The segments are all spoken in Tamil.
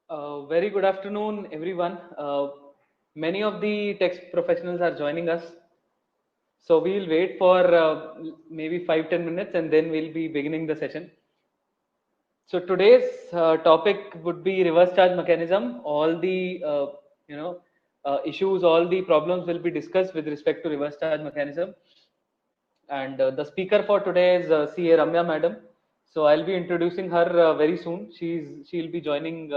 Very good afternoon, everyone. Many of the text professionals are joining us. So we'll wait for maybe 5-10 minutes and then we'll be beginning the session. So today's topic would be reverse charge mechanism. All the issues, all the problems will be discussed with respect to reverse charge mechanism. And the speaker for today is CA Ramya Madam. So I'll be introducing her very soon. She'll be joining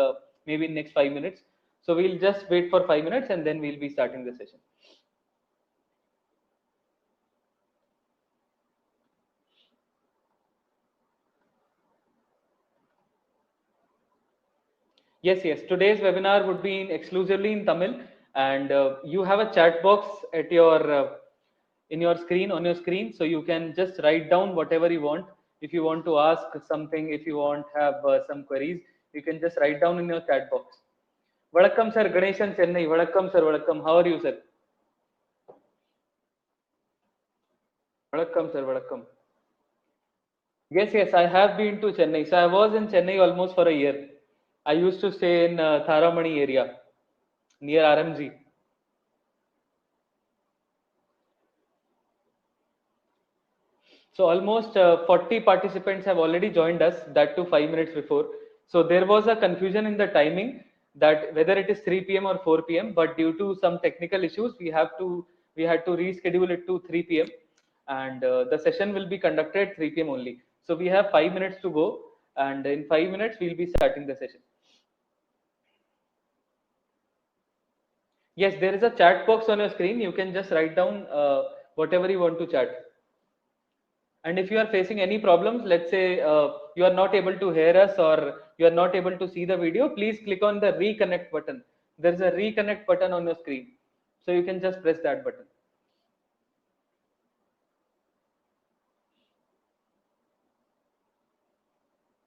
maybe in next 5 minutes. So we'll just wait for 5 minutes and then we'll be starting the session. Yes. Today's webinar would be exclusively in Tamil, and you have a chat box at your in your screen on your screen, so you can just write down whatever you want. If you want to ask something, if you want have some queries, you can just write down in your chat box. Vanakkam sir, Ganeshan Chennai. Vanakkam sir, vanakkam. How are you, sir? Vanakkam sir, vanakkam. Yes, I have been to Chennai. So I was in Chennai almost for a year. I used to stay in Tharamani area near RMG. So almost 40 participants have already joined us, that too 5 minutes before. So there was a confusion in the timing that whether it is 3 p.m. or 4 p.m. But due to some technical issues, we had to reschedule it to 3 p.m. and the session will be conducted at 3 p.m. only. So we have 5 minutes to go, and in 5 minutes we'll be starting the session. Yes, there is a chat box on your screen. You can just write down whatever you want to chat. And if you are facing any problems, let's say you are not able to hear us or you are not able to see the video, please click on the reconnect button. There's a reconnect button on your screen. So you can just press that button.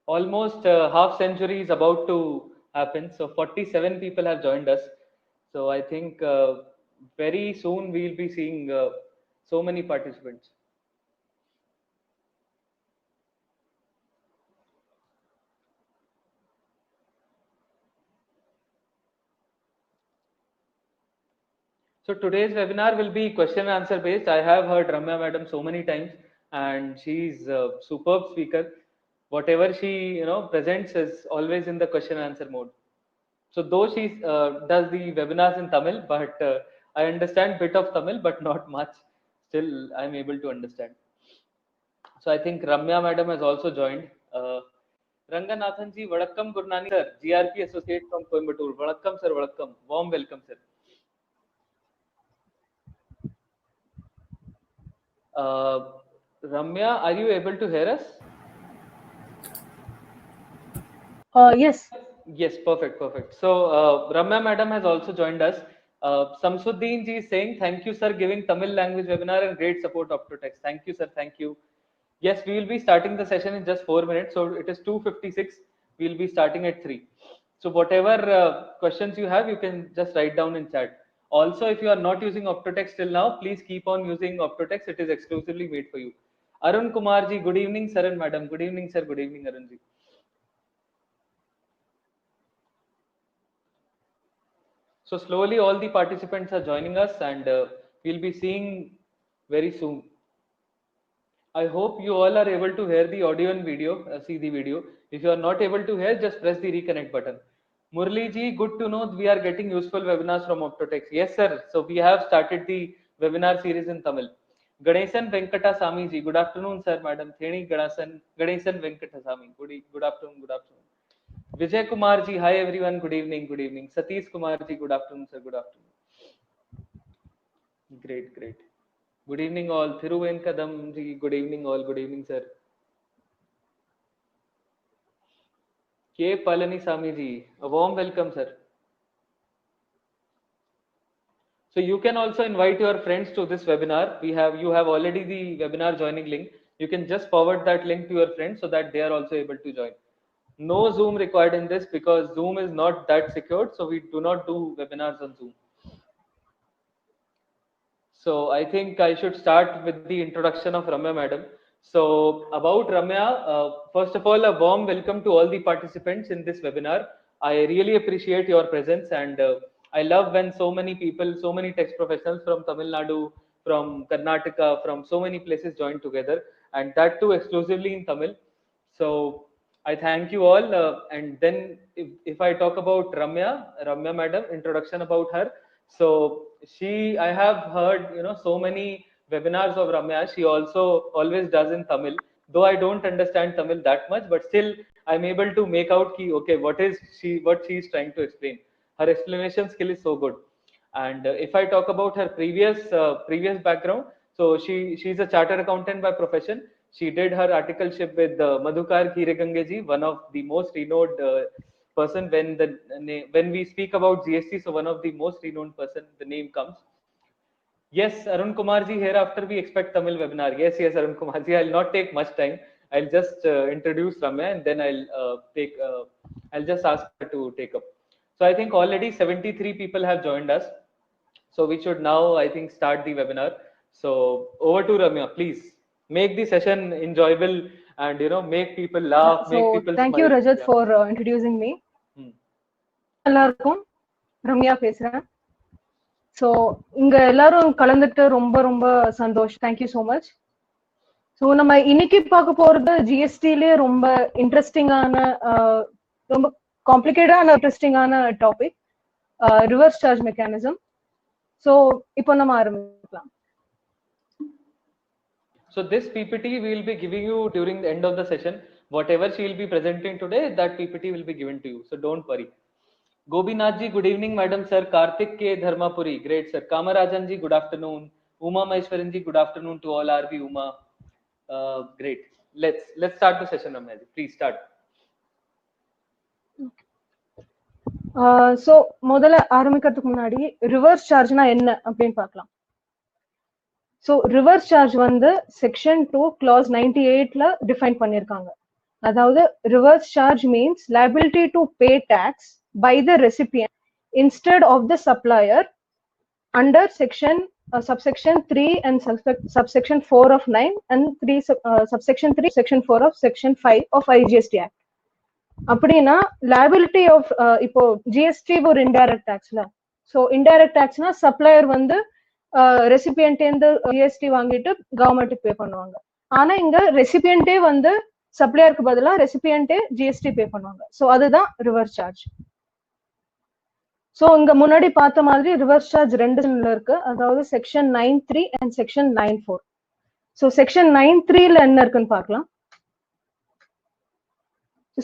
Almost half century is about to happen. So 47 people have joined us. So I think very soon we'll be seeing so many participants. So today's webinar will be question and answer based. I have heard Ramya Madam so many times, and she's a superb speaker. Whatever she presents is always in the question and answer mode. So though she does the webinars in Tamil, but I understand bit of Tamil, but not much. Still, I'm able to understand. So I think Ramya Madam has also joined. Ranganathan ji, Vadakkam Gurnani sir, GRP Associate from Coimbatore. Vadakkam sir, Vadakkam. Warm welcome sir. Uh, Ramya, are you able to hear us? Yes. Yes, perfect. So Ramya Madam has also joined us. Samsuddin ji is saying, thank you, sir, giving Tamil language webinar and great support up to text. Thank you, sir. Thank you. Yes, we will be starting the session in just 4 minutes. So it is 2:56. We will be starting at 3. So whatever questions you have, you can just write down in chat. Also, if you are not using Optotext till now, please keep on using Optotext. It is exclusively made for you. Arun Kumar ji, good evening, sir and madam. Good evening, sir. Good evening, Arun ji. So slowly all the participants are joining us, and we'll be seeing very soon. I hope you all are able to hear the audio and video, see the video. If you are not able to hear, just press the reconnect button. Murli ji, good to know we are getting useful webinars from Optotex. Yes, sir. So we have started the webinar series in Tamil. Ganesan Venkata Sami ji, good afternoon, sir, madam. Theni Ganesan Venkata Sami. Good afternoon, good afternoon. Vijay Kumar ji, hi everyone, good evening, good evening. Satish Kumar ji, good afternoon, sir, good afternoon. Great. Good evening, all. Thiruvenkadam ji, good evening, all. Good evening, sir. K. Palanisamy ji, a warm welcome, sir. So you can also invite your friends to this webinar. You have already the webinar joining link. You can just forward that link to your friends so that they are also able to join. No Zoom required in this because Zoom is not that secured, so we do not do webinars on Zoom. So I think I should start with the introduction of Ramya Madam. So about Ramya, first of all, a warm welcome to all the participants in this webinar. I really appreciate your presence, and I love when so many people, so many text professionals from Tamil Nadu, from Karnataka, from so many places join together, and that too exclusively in Tamil. So I thank you all. And then if I talk about Ramya madam, introduction about her. So I have heard, so many webinars of Ramya. She also always does in Tamil, though I don't understand Tamil that much, but still I'm able to make out key, okay, what she is trying to explain. Her explanation skill is so good. And if I talk about her previous background, so she's a chartered accountant by profession. She did her articleship with Madhukar Khiregangeji, one of the most renowned person when we speak about GST. So one of the most renowned person, the name comes. Yes, Arun Kumarji, hereafter we expect Tamil webinar. Yes, Arun Kumarji. I'll not take much time. I'll just introduce Ramya, and then I'll just ask her to take up. So I think already 73 people have joined us. So we should now, I think, start the webinar. So over to Ramya, please make the session enjoyable, and make people laugh, make people thank you, smile. Rajat, Yeah. for introducing me. எல்லாருக்கும் ரம்யா பேசுறேன். ஸோ இங்க எல்லாரும் கலந்துட்டு ரொம்ப ரொம்ப சந்தோஷம். Thank you so much. ஸோ நம்ம இன்னைக்கு பார்க்க போறது ஜிஎஸ்டிலேயே ரொம்ப இன்ட்ரெஸ்டிங்கான, ரொம்ப காம்ப்ளிகேட்டான இன்ட்ரெஸ்டிங்கான topic, reverse charge mechanism. So இப்போ நம்ம ஆரம்பிக்கலாம். So this PPT we will be giving you during the end of the session. Whatever she will be presenting today, that PPT will be given to you. So don't worry. Gobinath ji, good evening, madam sir. Karthik K. Dharmapuri, great sir. Kamarajan ji, good afternoon. Uma Maheshwaran ji, good afternoon to all. RV Uma, great. Let's start the session, Ramya ji. Please start. So முதல்ல ஆரம்பிக்கிறதுக்கு முன்னாடி ரிவர்ஸ் சார்ஜ்னா என்ன அப்படின்னு பார்க்கலாம். ஸோ ரிவர்ஸ் சார்ஜ் வந்து செக்ஷன் 2 clause 98ல டிஃபைன் பண்ணியிருக்காங்க. அதாவது reverse charge means liability to pay tax by the recipient instead of the supplier under subsection 3 and subsection 4 of 9 and subsection 3 section 4 of section 5 of IGST Act. அப்படின்னா liability of இப்போ ஜிஎஸ்டி ஒரு இன்டைரக்ட் டாக்ஸ்ல. ஸோ இன்டைரக்ட் டாக்ஸ்னா சப்ளையர் வந்து ரெசிபியன்ட் இருந்து ஜிஎஸ்டி வாங்கிட்டு கவர்மெண்ட்டுக்கு பே பண்ணுவாங்க. ஆனா இங்க ரெசிபியன்டே வந்து சப்ளையருக்கு பதிலா ரெசிபியன்டே ஜிஎஸ்டி பே பண்ணுவாங்க. ஸோ அதுதான் ரிவர்ஸ் சார்ஜ். ஸோ இங்க முன்னாடி பார்த்த மாதிரி ரிவர்ஸ் சார்ஜ் ரெண்டு இருக்கு, அதாவது section 9(3) and section 9(4). So section 9(3)ல என்ன இருக்குன்னு பார்க்கலாம்.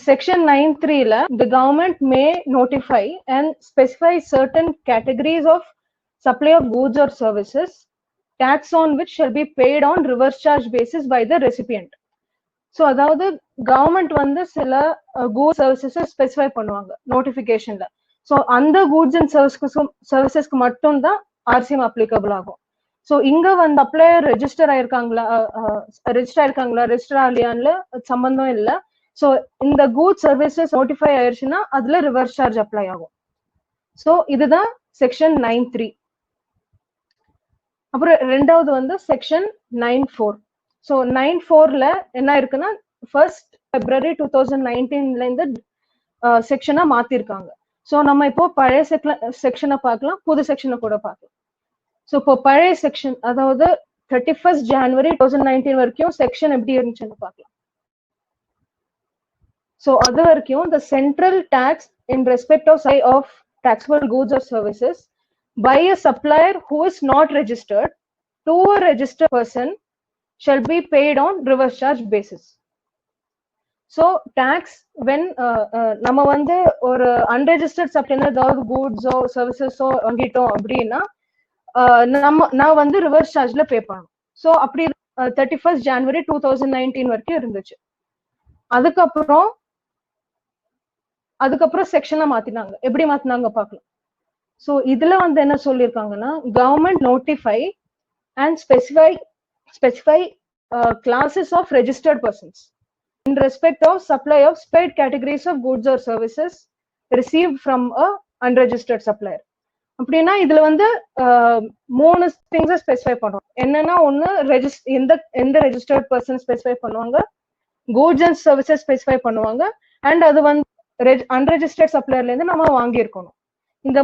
Section 9(3) the government may notify and specify certain categories of supply of goods or services, tax on which shall be paid on reverse charge basis by the recipient. So அதாவது கவர்மெண்ட் வந்து சில கூட்ஸ் சர்வீசஸ் ஸ்பெசிஃபை பண்ணுவாங்க நோட்டிபிகேஷன்ல. ஸோ அந்த கூட்ஸ் அண்ட் சர்வீசஸ்க்கு மட்டும் தான் ஆர்சிஎம் அப்ளிகபிள் ஆகும். ஸோ இங்க வந்து அப்ளையர் ரெஜிஸ்டர் ஆயிருக்காங்களா ரெஜிஸ்டர் ஆகலையான்ல சம்பந்தம் இல்லை. ஸோ இந்த கூட்ஸ் சர்வீசஸ் நோட்டிஃபை ஆயிடுச்சுன்னா அதுல ரிவர்ஸ் சார்ஜ் அப்ளை ஆகும். ஸோ இதுதான் செக்ஷன் 9(3). அப்புறம் ரெண்டாவது வந்து செக்ஷன் 9(4). ஸோ 9(4)ல என்ன இருக்குன்னா 1st February 2019ல இருந்து செக்ஷனா மாத்திருக்காங்க. ஸோ நம்ம இப்போ பழைய செக்ஷனை பார்க்கலாம், புது செக்ஷனை கூட பார்க்கலாம். ஸோ இப்போ பழைய செக்ஷன், அதாவது 31st January 2019 வரைக்கும் செக்ஷன் எப்படி இருந்துச்சுன்னு பார்க்கலாம். So அது வரைக்கும் the central tax in respect of supply of taxable goods or services by a supplier who is not registered to a registered person shall be paid on reverse charge basis. So tax when நம்ம வந்து ஒரு unregistered supplier ஏதாவது goods or services வாங்கிட்டோம் அப்படின்னா நான் வந்து ரிவர்ஸ் சார்ஜ்ல பே பண்ணணும். ஸோ அப்படி 31st January 2019 வரைக்கும் இருந்துச்சு. அதுக்கப்புறம் செக்ஷனை மாத்தினாங்க. எப்படி மாத்தினாங்க பார்க்கலாம். ஸோ இதுல வந்து என்ன சொல்லியிருக்காங்கன்னா, government notify and specify classes of registered persons in respect of supply of specified categories of goods or services receive from a unregistered supplier. அப்படின்னா இதுல வந்து 3 திங்ஸை ஸ்பெசிஃபை பண்ணுவோம். என்னன்னா, ஒன்னு எந்த ரெஜிஸ்டர்ட் பர்சன் ஸ்பெசிஃபை பண்ணுவாங்க, கூட்ஸ் அண்ட் சர்வீசஸ் ஸ்பெசிஃபை பண்ணுவாங்க, அண்ட் அது வந்து அன்ரெஜிஸ்டர்ட் சப்ளையர்ல இருந்து நம்ம வாங்கியிருக்கணும். இந்த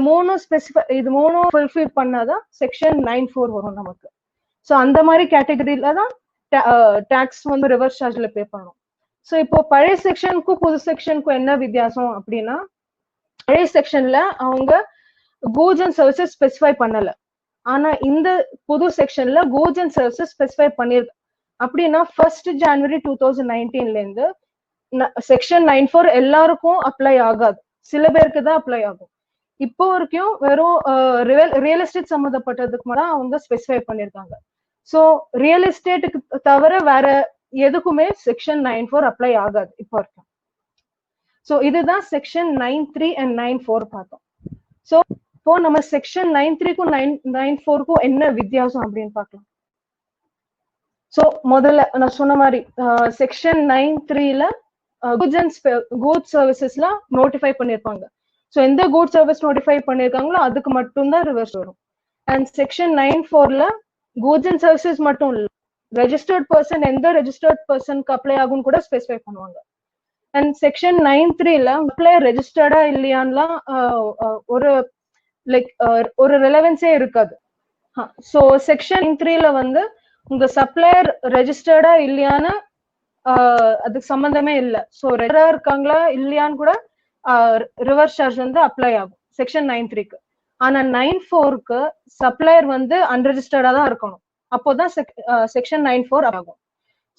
இது மூணும் ஃபுல்ஃபில் பண்ணாதான் செக்ஷன் 9(4) வரும் நமக்கு. ஸோ அந்த மாதிரி கேட்டகரியில தான் டாக்ஸ் வந்து ரிவர்ஸ் சார்ஜ்ல பே பண்ணணும். ஸோ இப்போ பழைய செக்ஷனுக்கும் புது செக்ஷனுக்கும் என்ன வித்தியாசம் அப்படின்னா, பழைய செக்ஷன்ல அவங்க கூட்ஸ் அண்ட் சர்வீசஸ் ஸ்பெசிஃபை பண்ணல. ஆனா இந்த புது செக்ஷன்ல கூட்ஸ் அண்ட் சர்வீசஸ் ஸ்பெசிஃபை பண்ணிருக்கு. அப்படின்னா 1st January 2019ல இருந்து செக்ஷன் 9(4) எல்லாருக்கும் அப்ளை ஆகாது, சில பேருக்கு தான் அப்ளை ஆகும். இப்போ வரைக்கும் வெறும் ரியல் எஸ்டேட் சம்மந்தப்பட்டதுக்கு மட்டும் அவங்க ஸ்பெசிஃபை பண்ணிருக்காங்க. ஸோ ரியல் எஸ்டேட்டுக்கு தவிர வேற எதுக்குமே செக்ஷன் 9(4) அப்ளை ஆகாது இப்போ வரைக்கும். ஸோ இதுதான் செக்ஷன் 9(3) and 9(4) பார்த்தோம். ஸோ இப்போ நம்ம செக்ஷன் 9(3)க்கும் 9(4)க்கும் என்ன வித்தியாசம் அப்படின்னு பார்க்கலாம். ஸோ முதல்ல நான் சொன்ன மாதிரி செக்ஷன் 9(3)ல கூட்ஸ் சர்வீசஸ்லாம் நோட்டிஃபை பண்ணிருப்பாங்க. ஸோ எந்த கூட்ஸ் சர்வீஸ் நோட்டிஃபை பண்ணிருக்காங்களோ அதுக்கு மட்டும்தான் ரிவர்ஸ் வரும். அண்ட் செக்ஷன் 9(4)ல கூட்ஸ் அண்ட் சர்வீசஸ் மட்டும் இல்லை, ரெஜிஸ்டர்ட் பர்சன் எந்த ரெஜிஸ்டர்ட் பர்சனுக்கு அப்ளை ஆகும்னு கூட ஸ்பெசிஃபை பண்ணுவாங்க. அண்ட் செக்ஷன் 9(3)ல அப்ளை ரெஜிஸ்டர்டா இல்லையான்லாம் ஒரு ஒரு ரெலவென்ஸே இருக்காது. ஸோ செக்ஷன் 9(3)ல வந்து உங்க சப்ளையர் ரெஜிஸ்டர்டா இல்லையான்னு அதுக்கு சம்பந்தமே இல்லை. ஸோ ரெஜிஸ்டரா இருக்காங்களா இல்லையான்னு கூட ரிவர்ஸ் சார்ஜ் வந்து அப்ளை ஆகும் செக்ஷன் 9(3)க்கு. ஆனா 9(4)க்கு சப்ளையர் வந்து அன்ரெஜிஸ்டர்டா தான் இருக்கணும், அப்போதான் செக்ஷன் 9(4) ஆகும்.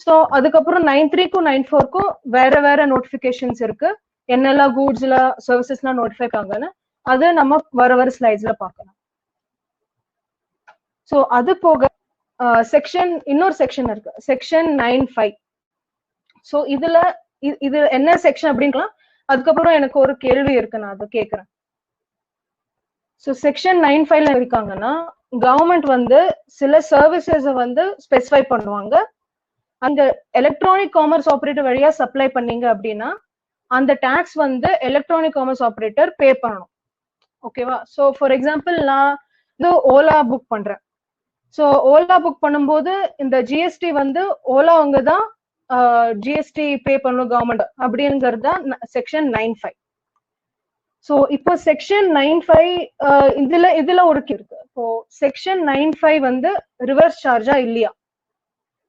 ஸோ அதுக்கப்புறம் 9(3)க்கும் 9(4)க்கும் வேற நோட்டிபிகேஷன்ஸ் இருக்கு. என்னெல்லாம் கூட்ஸ்ல சர்வீசஸ்லாம் நோட்டிஃபை ஆகாங்கன்னு அது நம்ம வர ஸ்லைட்ஸ்ல பார்க்கலாம். ஸோ அது போக இன்னொரு செக்ஷன் இருக்கு, செக்ஷன் 9(5). ஸோ இது என்ன செக்ஷன் அப்படின்லாம் அதுக்கப்புறம் எனக்கு ஒரு கேள்வி இருக்கு, நான் அதை கேட்கிறேன். ஸோ செக்ஷன் 9(5)ல இருக்காங்கன்னா கவர்மெண்ட் வந்து சில சர்வீசஸ் வந்து ஸ்பெசிஃபை பண்ணுவாங்க. அந்த எலக்ட்ரானிக் காமர்ஸ் ஆப்ரேட்டர் வழியா சப்ளை பண்ணீங்க அப்படின்னா அந்த டாக்ஸ் வந்து எலக்ட்ரானிக் காமர்ஸ் ஆப்ரேட்டர் பே பண்ணணும். ஓகேவா? ஸோ ஃபார் எக்ஸாம்பிள் நான் இது ஓலா புக் பண்றேன். ஸோ ஓலா புக் பண்ணும்போது இந்த ஜிஎஸ்டி வந்து ஓலா அவங்க தான் ஜிஎஸ்டி பே பண்ணணும் கவர்மெண்ட் அப்படிங்கிறது தான் செக்ஷன் 9(5). ஸோ இப்போ செக்ஷன் 9(5) இதுல ஒரு இருக்கு. இப்போ செக்ஷன் 9(5) வந்து ரிவர்ஸ் சார்ஜா இல்லையா,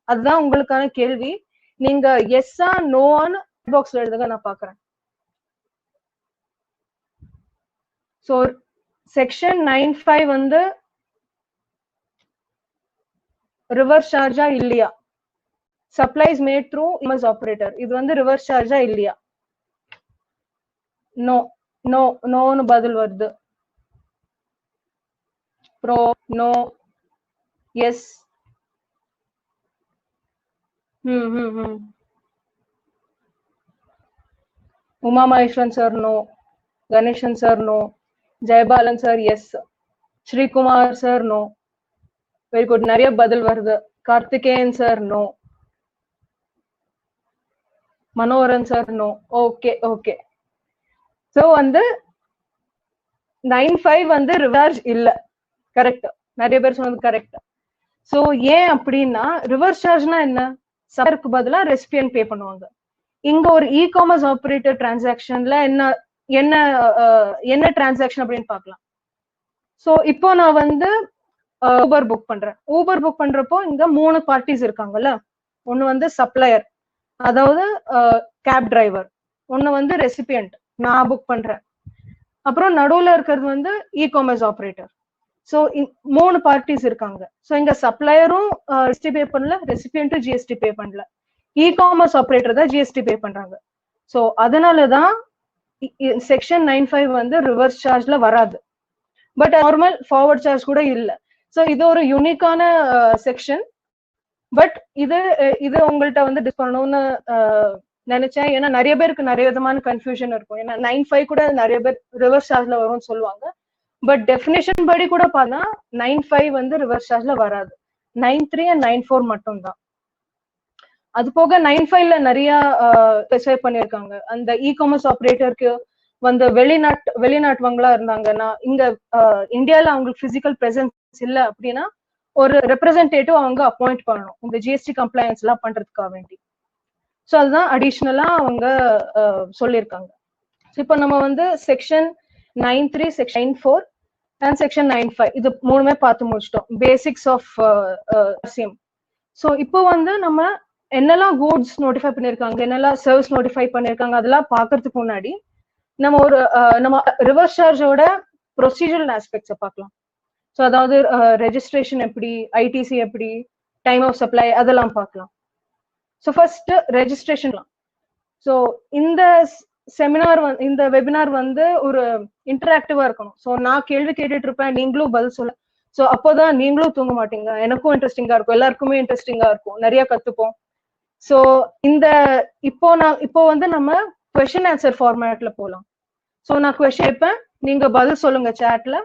அதுதான் உங்களுக்கான கேள்வி. நீங்க எஸ்ஸா நோன்னு பாக்ஸ்ல எழுதுங்க, நான் பாக்குறேன். ஸோ செக்ஷன் 9(5) வந்து ரிவர்ஸ் சார்ஜா இல்லையா, supplies made through image operator, இது வந்து ரிவர்ஸ் சார்ஜா இல்லையா? நோன்னு பதில் வருது. Bro, no, yes. Uma Maheswaran sir no, Ganesan sir no, Jayapalan sir yes, Srikumar sir no. Very good, நிறைய பதில் வருது. Karthikeyan sir no, Manoharan sir no. Okay. So வந்து 9(5) வந்து ரிவர்ஸ் இல்ல, கரெக்ட். நிறைய பேர் சொன்னது கரெக்ட். ஸோ ஏன் அப்படின்னா ரிவர்ஸ் சார்ஜ்னா என்ன, சப்ளையருக்கு பதிலா ரெசிபியன்ட் பே பண்ணுவாங்க. இங்க ஒரு இ காமர்ஸ் ஆப்ரேட்டர் டிரான்சாக்ஷன்ல என்ன டிரான்சாக்ஷன் அப்படின்னு பார்க்கலாம். ஸோ இப்போ நான் வந்து ஊபர் புக் பண்றேன். ஊபர் புக் பண்றப்போ இங்க 3 பார்ட்டிஸ் இருக்காங்கல்ல. ஒன்னு வந்து சப்ளையர், அதாவது கேப் டிரைவர். ஒன்னு வந்து ரெசிபியன்ட், நான் புக் பண்றேன். அப்புறம் நடுவுல இருக்கிறது வந்து e commerce operator. So 3 parties இருக்காங்க. ஸோ இங்க சப்ளையரும் ஜிஎஸ்டி பே பண்ணல, ரெசிபியன்ட்டும் ஜிஎஸ்டி பே பண்ணல, இ காமர்ஸ் ஆப்ரேட்டர் தான் ஜிஎஸ்டி பே பண்றாங்க. ஸோ அதனாலதான் செக்ஷன் 9(5) வந்து ரிவர்ஸ் சார்ஜ்ல வராது. பட் நார்மல் ஃபார்வர்ட் சார்ஜ் கூட இல்லை. ஸோ இது ஒரு யூனிக்கான செக்ஷன். பட் இது உங்கள்கிட்ட வந்து டிஸ் பண்ணணும்னு நினைச்சேன். ஏன்னா நிறைய பேருக்கு நிறைய விதமான கன்ஃபியூஷன் இருக்கும். ஏன்னா 9(5) கூட நிறைய பேர் ரிவர்ஸ் சார்ஜ்ல வரும்னு சொல்லுவாங்க. பட் டெஃபினேஷன் படி கூட பார்த்தா 9(5) வந்து ரிவர்ஸ் சார்ஜ்ல வராது. 9(3) and 9(4) மட்டும் தான். அது போக 9(5)ல நிறைய ஸ்பெசிஃபை பண்ணிருக்காங்க. அந்த இ காமர்ஸ் ஆப்ரேட்டருக்கு வந்து வெளிநாட்டுவங்களா இருந்தாங்கன்னா, இங்க இந்தியால அவங்களுக்கு பிசிக்கல் பிரசன்ஸ் இல்லை அப்படின்னா ஒரு ரெப்ரசன்டேட்டிவ் அவங்க அப்பாயிண்ட் பண்ணணும் இந்த ஜிஎஸ்டி கம்ப்ளைன்ஸ் எல்லாம் பண்றதுக்காக வேண்டி. ஸோ அதுதான் அடிஷ்னலா அவங்க சொல்லியிருக்காங்க. இப்போ நம்ம வந்து செக்ஷன் 9(3), செக்ஷன் 9(4) அண்ட் செக்ஷன் 9(5) இது மூணுமே பார்த்து முடிச்சிட்டோம், பேசிக்ஸ் ஆஃப் RCM. ஸோ இப்போ வந்து நம்ம என்னெல்லாம் கூட்ஸ் நோட்டிஃபை பண்ணியிருக்காங்க, என்னெல்லாம் சர்வீஸ் நோட்டிஃபை பண்ணியிருக்காங்க, அதெல்லாம் பார்க்கறதுக்கு முன்னாடி நம்ம நம்ம ரிவர்ஸ் சார்ஜோட ப்ரொசீஜரல் ஆஸ்பெக்ட்ஸை பார்க்கலாம். ஸோ அதாவது ரெஜிஸ்ட்ரேஷன் எப்படி, ஐடிசி எப்படி, டைம் ஆஃப் சப்ளை, அதெல்லாம் பார்க்கலாம். ஸோ ஃபர்ஸ்ட் ரெஜிஸ்ட்ரேஷன்லாம். ஸோ இந்த செமினார் இந்த வெபினார் வந்து ஒரு இன்டராக்டிவா இருக்கணும். ஸோ நான் கேள்வி கேட்டுட்டு இருப்பேன், நீங்களும் பதில் சொல்ல. ஸோ அப்போதான் நீங்களும் தூங்க மாட்டீங்க, எனக்கும் இன்ட்ரெஸ்டிங்கா இருக்கும், எல்லாருக்குமே இன்ட்ரெஸ்டிங்கா இருக்கும், நிறைய கத்துப்போம். ஸோ இப்போ வந்து நம்ம கொஸ்டின் ஆன்சர் ஃபார்மேட்ல போகலாம். ஸோ நான் கொஸ்டின் கேட்பேன், நீங்க பதில் சொல்லுங்க சாட்ல,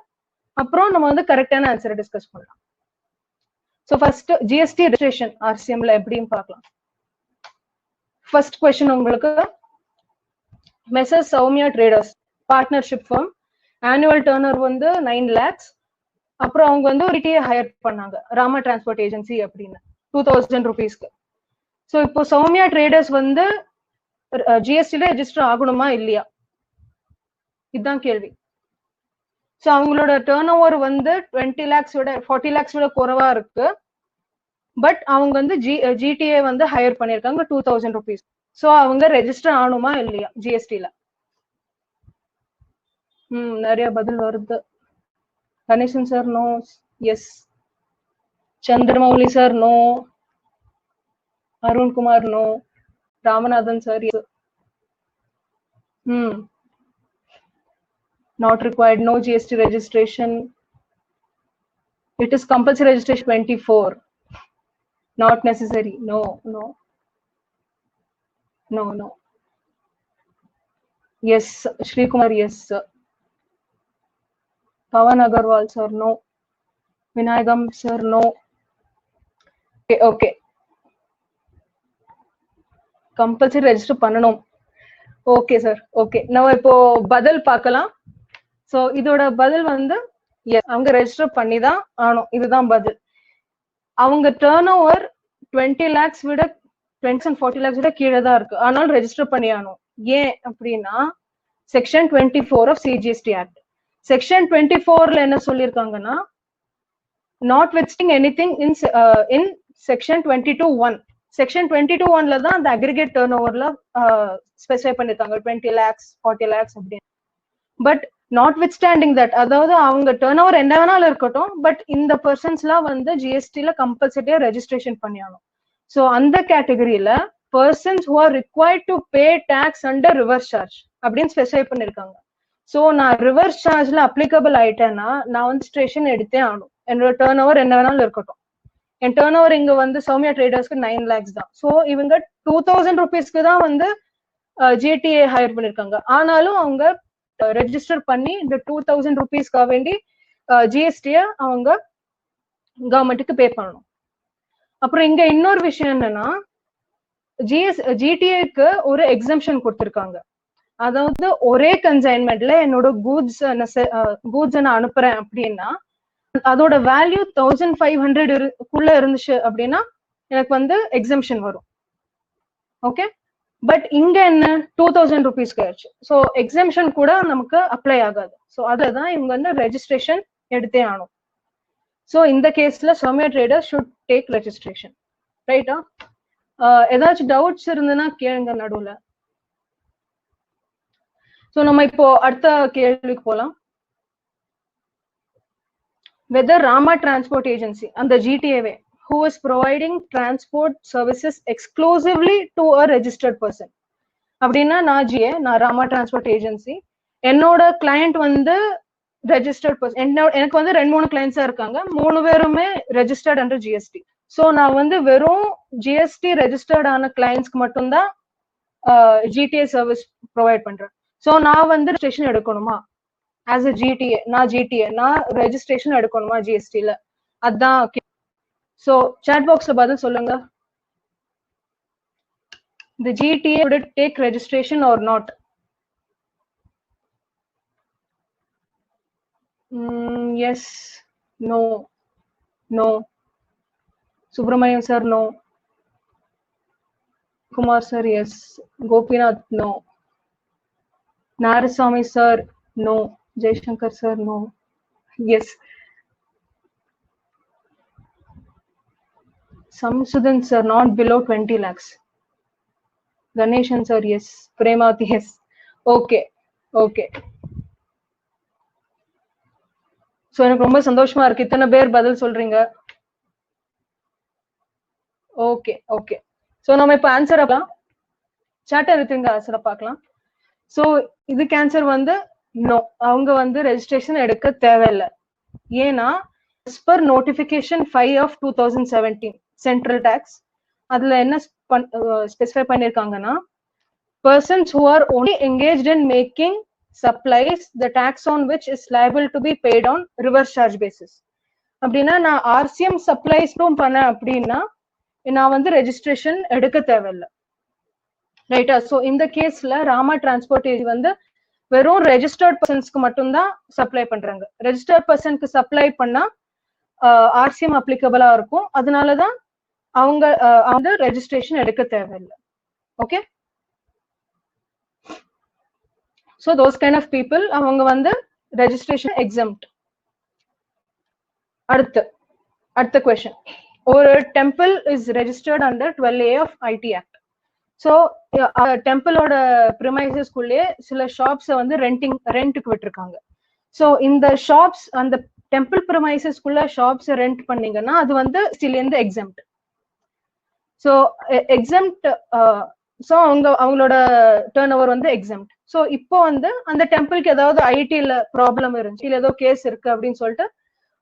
அப்புறம் நம்ம வந்து கரெக்டான ஆன்சரை டிஸ்கஸ் பண்ணலாம். ஸோ ஃபர்ஸ்ட் ஜிஎஸ்டி ரெஜிஸ்ட்ரேஷன் ஆர்சிஎம்ல எப்படின்னு பார்க்கலாம். ஃபர்ஸ்ட் கொஸ்டின் உங்களுக்கு, messrs Soumya traders partnership firm, annual turnover வந்து 9 lakhs. அப்புறம் அவங்க வந்து ஒரு டிஏ ஹையர் பண்ணாங்க, ராமா டிரான்ஸ்போர்ட் ஏஜென்சி அப்படின்னு, 2000 rupeesக்கு. ஸோ இப்போ சௌமியா ட்ரேடர்ஸ் வந்து ஜிஎஸ்டில ரெஜிஸ்டர் ஆகணுமா இல்லையா, இதுதான் கேள்வி. ஸோ அவங்களோட டர்ன் ஓவர் வந்து 20 lakhs விட 40 lakhs விட குறைவா இருக்கு. பட் அவங்க வந்து ஜிடிஏ வந்து ஹையர் பண்ணிருக்காங்க 2000 rupees. ஸோ அவங்க ரெஜிஸ்டர் ஆகணுமா இல்லையா ஜிஎஸ்டில? நிறைய பதில் வருது. Ganesan sir no, yes. Chandramouli sir no, Arunkumar no, Ramanathan sir yes. Not required, no GST registration. It is compulsory registration 24. Not necessary. No. Yes, Shri Kumar, yes. Pawan Agarwal sir, no. Vinayagam sir, no. Okay. Compulsory register பண்ணனும். Okay sir, okay. நம்ம இப்போ பதில் பார்க்கலாம். ஸோ இதோட பதில் வந்து அவங்க ரெஜிஸ்டர் பண்ணி தான் ஆகணும், இதுதான் பதில். அவங்க டர்ன் ஓவர் 20 lakhs விட 20 and 40 lakhs விட கீழே தான் இருக்கு, ஆனாலும் ரெஜிஸ்டர் பண்ணி ஆகணும். ஏன் அப்படின்னா section 24 of CGST act. Section 24ல என்ன சொல்லியிருக்காங்கன்னா, notwithstanding anything in section 22(1). Section 22(1)ல தான் அந்த அக்ரிகேட் டர்ன் ஓவர்ல ஸ்பெசிஃபை பண்ணிருக்காங்க 20 lakhs 40 lakhs அப்படின்னு. But not with standing that, அதாவது அவங்க டர்ன் ஓவர் என்ன வேணாலும் இருக்கட்டும், பட் இந்த பர்சன்ஸ்லாம் வந்து ஜிஎஸ்டில கம்பல்சரியா ரெஜிஸ்ட்ரேஷன் பண்ணியாகணும். ஸோ அந்த கேட்டகரியில persons who are required to pay tax under reverse charge அப்படின்னு ஸ்பெசிஃபை பண்ணிருக்காங்க. ஸோ நான் ரிவர்ஸ் சார்ஜ்ல அப்ளிகபிள் ஆயிட்டேன்னா நான் வந்து ரெஜிஸ்ட்ரேஷன் எடுத்தே ஆகணும், என்னோட டர்ன் ஓவர் என்ன வேணாலும் இருக்கட்டும். என் டர்ன் ஓவர் இங்க வந்து சௌமியா ட்ரேடர்ஸ்க்கு 9 lakhs தான். ஸோ இவங்க 2000 rupeesக்கு தான் வந்து ஜிடிஏ ஹையர் பண்ணிருக்காங்க, ஆனாலும் அவங்க ரெஜிஸ்டர் பண்ணி இந்த 2000 rupeesக்காக வேண்டி ஜிஎஸ்டிய அவங்க கவர்மெண்ட்டுக்கு பே பண்ணணும். அப்புறம் இங்க இன்னொரு விஷயம் என்னன்னா, ஜிடிஏக்கு ஒரு எக்ஸம்ஷன் கொடுத்திருக்காங்க. அதாவது ஒரே கன்சைன்மெண்ட்ல என்னோட கூட்ஸ் நான் அனுப்புறேன் அப்படின்னா அதோட வேல்யூ 1500 இருந்துச்சு அப்படின்னா எனக்கு வந்து எக்ஸம்ஷன் வரும். ஓகே, பட் இங்க என்ன 2000 rupees ஆயிடுச்சு. ஸோ எக்ஸம்ஷன் கூட நமக்கு அப்ளை ஆகாது. ஸோ அதுதான் இவங்க வந்து ரெஜிஸ்ட்ரேஷன் எடுத்தே ஆகணும். ஸோ இந்த கேஸ்ல Soumya traders should take registration. ரைட்டா? ஏதாச்சும் டவுட்ஸ் இருந்ததுன்னா கேளுங்க நடுவுல. ஸோ நம்ம இப்போ அடுத்த கேள்விக்கு போலாம். Whether Rama Transport Agency and the GTAA who is providing transport services exclusively to a registered person. அப்படின்னா நான் ராமா டிரான்ஸ்போர்ட் ஏஜென்சி, என்னோட கிளையண்ட் வந்து ரெஜிஸ்டர்ட் பர்சன். எனக்கு வந்து 2-3 கிளைண்ட்ஸா இருக்காங்க, 3 பேருமே ரெஜிஸ்டர்ட் அண்டர் ஜிஎஸ்டி. ஸோ நான் வந்து வெறும் ஜிஎஸ்டி ரெஜிஸ்டர்ட் ஆன கிளைண்ட்ஸ்க்கு மட்டும்தான் ஜிடிஏ சர்வீஸ் ப்ரொவைட் பண்றேன். ஸோ நான் வந்து ரெஜிஸ்ட்ரேஷன் எடுக்கணுமா ஆஸ் அ ஜிடிஏ? நான் ரெஜிஸ்ட்ரேஷன் எடுக்கணுமா ஜிஎஸ்டில? அதான். ஸோ சாட் பாக்ஸ்ல பதில் சொல்லுங்க. The GTA would take registration or not? Yes, no. Subramanian sir, no. Kumar sir, yes. Gopinath, no. Naraswamy sir, no. Jaishankar sir, no. Yes. Samsuddin sir, not below 20 lakhs. Ganeshan sir, yes. Premavati, yes. Okay. Okay. So எனக்கு ரொம்ப சந்தோஷமா இருக்கு, இத்தனை பேர் பதில் சொல்றீங்க. Okay okay. ஸோ நம்ம இப்போ ஆன்சர் பார்க்கலாம். சாட்டை எடுத்துங்க, ஆன்சரை பார்க்கலாம். ஸோ இதுக்கு ஆன்சர் வந்து நோ, அவங்க வந்து ரெஜிஸ்ட்ரேஷன் எடுக்க தேவையில்லை. ஏன்னா per notification 5 of 2017 central tax அதுல என்ன specify பண்ணிருக்காங்கன்னா, persons who are only engaged in making supplies the tax on which is liable to be paid on reverse charge basis. அப்படின்னா நான் RCM சப்ளைஸ்டும் பண்ணேன் அப்படின்னா நான் வந்து ரெஜிஸ்ட்ரேஷன் எடுக்க தேவையில்லை, ரைட்டா? ஸோ இந்த கேஸ்ல ராமா டிரான்ஸ்போர்ட்டேஜ் வந்து வெறும் ரெஜிஸ்டர்ட் பர்சன்ஸ்க்கு மட்டும்தான் சப்ளை பண்றாங்க. ரெஜிஸ்டர்ட் பர்சனுக்கு சப்ளை பண்ணா RCM அப்ளிகபிளா இருக்கும். அதனாலதான் அவங்க வந்து ரெஜிஸ்ட்ரேஷன் எடுக்க தேவையில்லை. Okay, so those kind of people அவங்க வந்து ரெஜிஸ்ட்ரேஷன் எக்ஸம்ட். அடுத்த கொஸ்டின், ஒரு temple is registered under 12A of IT Act. So டெம்பிளோட ப்ரிமைசஸ்குள்ளேயே சில ஷாப்ஸை வந்து ரெண்ட்டுக்கு விட்டுருக்காங்க. ஸோ இந்த ஷாப்ஸ், அந்த டெம்பிள் ப்ரிமைசஸ்குள்ள ஷாப்ஸ் ரெண்ட் பண்ணீங்கன்னா அது வந்து ஸ்டில் இந்த எக்ஸம்ட். ஸோ எக்ஸம்ட், ஸோ அவங்களோட டர்ன் ஓவர் வந்து எக்ஸம்ட். ஸோ இப்போ வந்து அந்த டெம்பிளுக்கு ஏதாவது ஐடில ப்ராப்ளம் இருந்துச்சு, இல்லை ஏதோ கேஸ் இருக்கு அப்படின்னு சொல்லிட்டு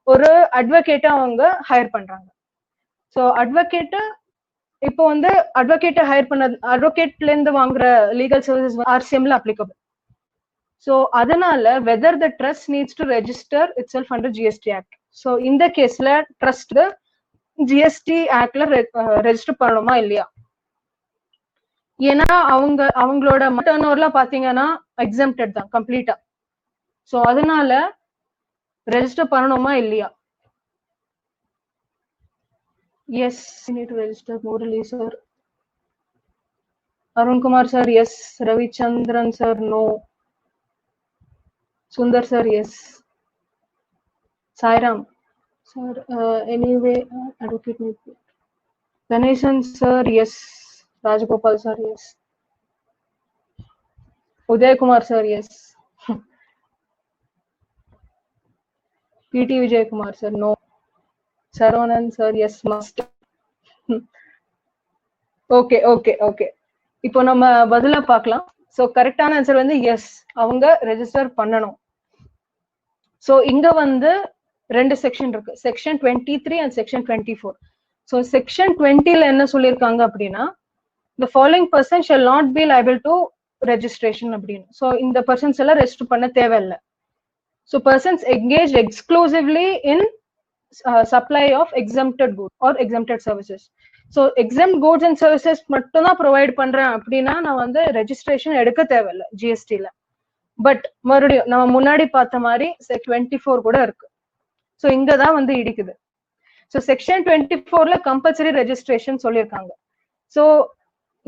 ஒரு அட்வொகேட்டை அவங்க ஹையர் பண்றாங்க. ஸோ அட்வொகேட்டு இப்போ வந்து அட்வொகேட்டை ஹையர் பண்ண, அட்வொகேட்ல இருந்து வாங்குற லீகல் சர்வீசஸ் RCMல அப்ளிகபிள். ஸோ அதனால whether the trust needs to register it self under GST act. So இந்த கேஸ்ல ட்ரஸ்ட் GST ஆக்ட்ல ரெஜிஸ்டர் பண்ணணுமா இல்லையா? ஏன்னா அவங்களோட டர்ன் ஓவர்ல பாத்தீங்கன்னா எக்ஸம்டட் தான் கம்ப்ளீட்டா. ஸோ அதனால ரெஜிஸ்டர் பண்ணணுமா இல்லையா? Yes, you need to register. Murali sir. Arun Kumar sir, yes. Ravi Chandran sir, no. Sundar sir, yes. Sairam sir, anyway, advocate me. Ganeshan sir, yes. Rajgopal sir, yes. Uday Kumar sir, yes. PT Vijay Kumar sir, no. Saravanan sir, yes, must. Okay okay okay. இப்போ நம்ம பதிலா பார்க்கலாம். ஸோ கரெக்டான ஆன்சர் வந்து எஸ், அவங்க ரெஜிஸ்டர் பண்ணணும். ஸோ இங்க வந்து ரெண்டு செக்ஷன் இருக்கு, section 23 and section 24. So section 20ல என்ன சொல்லியிருக்காங்க அப்படின்னா, the following person shall not be liable to registration அப்படின்னு. ஸோ இந்த பர்சன்ஸ் எல்லாம் ரெஜிஸ்டர் பண்ண தேவையில்லை. So persons engaged exclusively in supply of exempted goods or exempted services. So exempt goods and services மட்டும் தான் ப்ரொவைட் பண்றேன் அப்படின்னா நான் வந்து ரெஜிஸ்ட்ரேஷன் எடுக்க தேவையில்லை GSTல. பட் மறுபடியும் நம்ம முன்னாடி பார்த்த மாதிரி 24 கூட இருக்கு. ஸோ இங்கதான் வந்து இடிக்குது. ஸோ செக்ஷன் 24ல கம்பல்சரி ரெஜிஸ்ட்ரேஷன் சொல்லியிருக்காங்க. ஸோ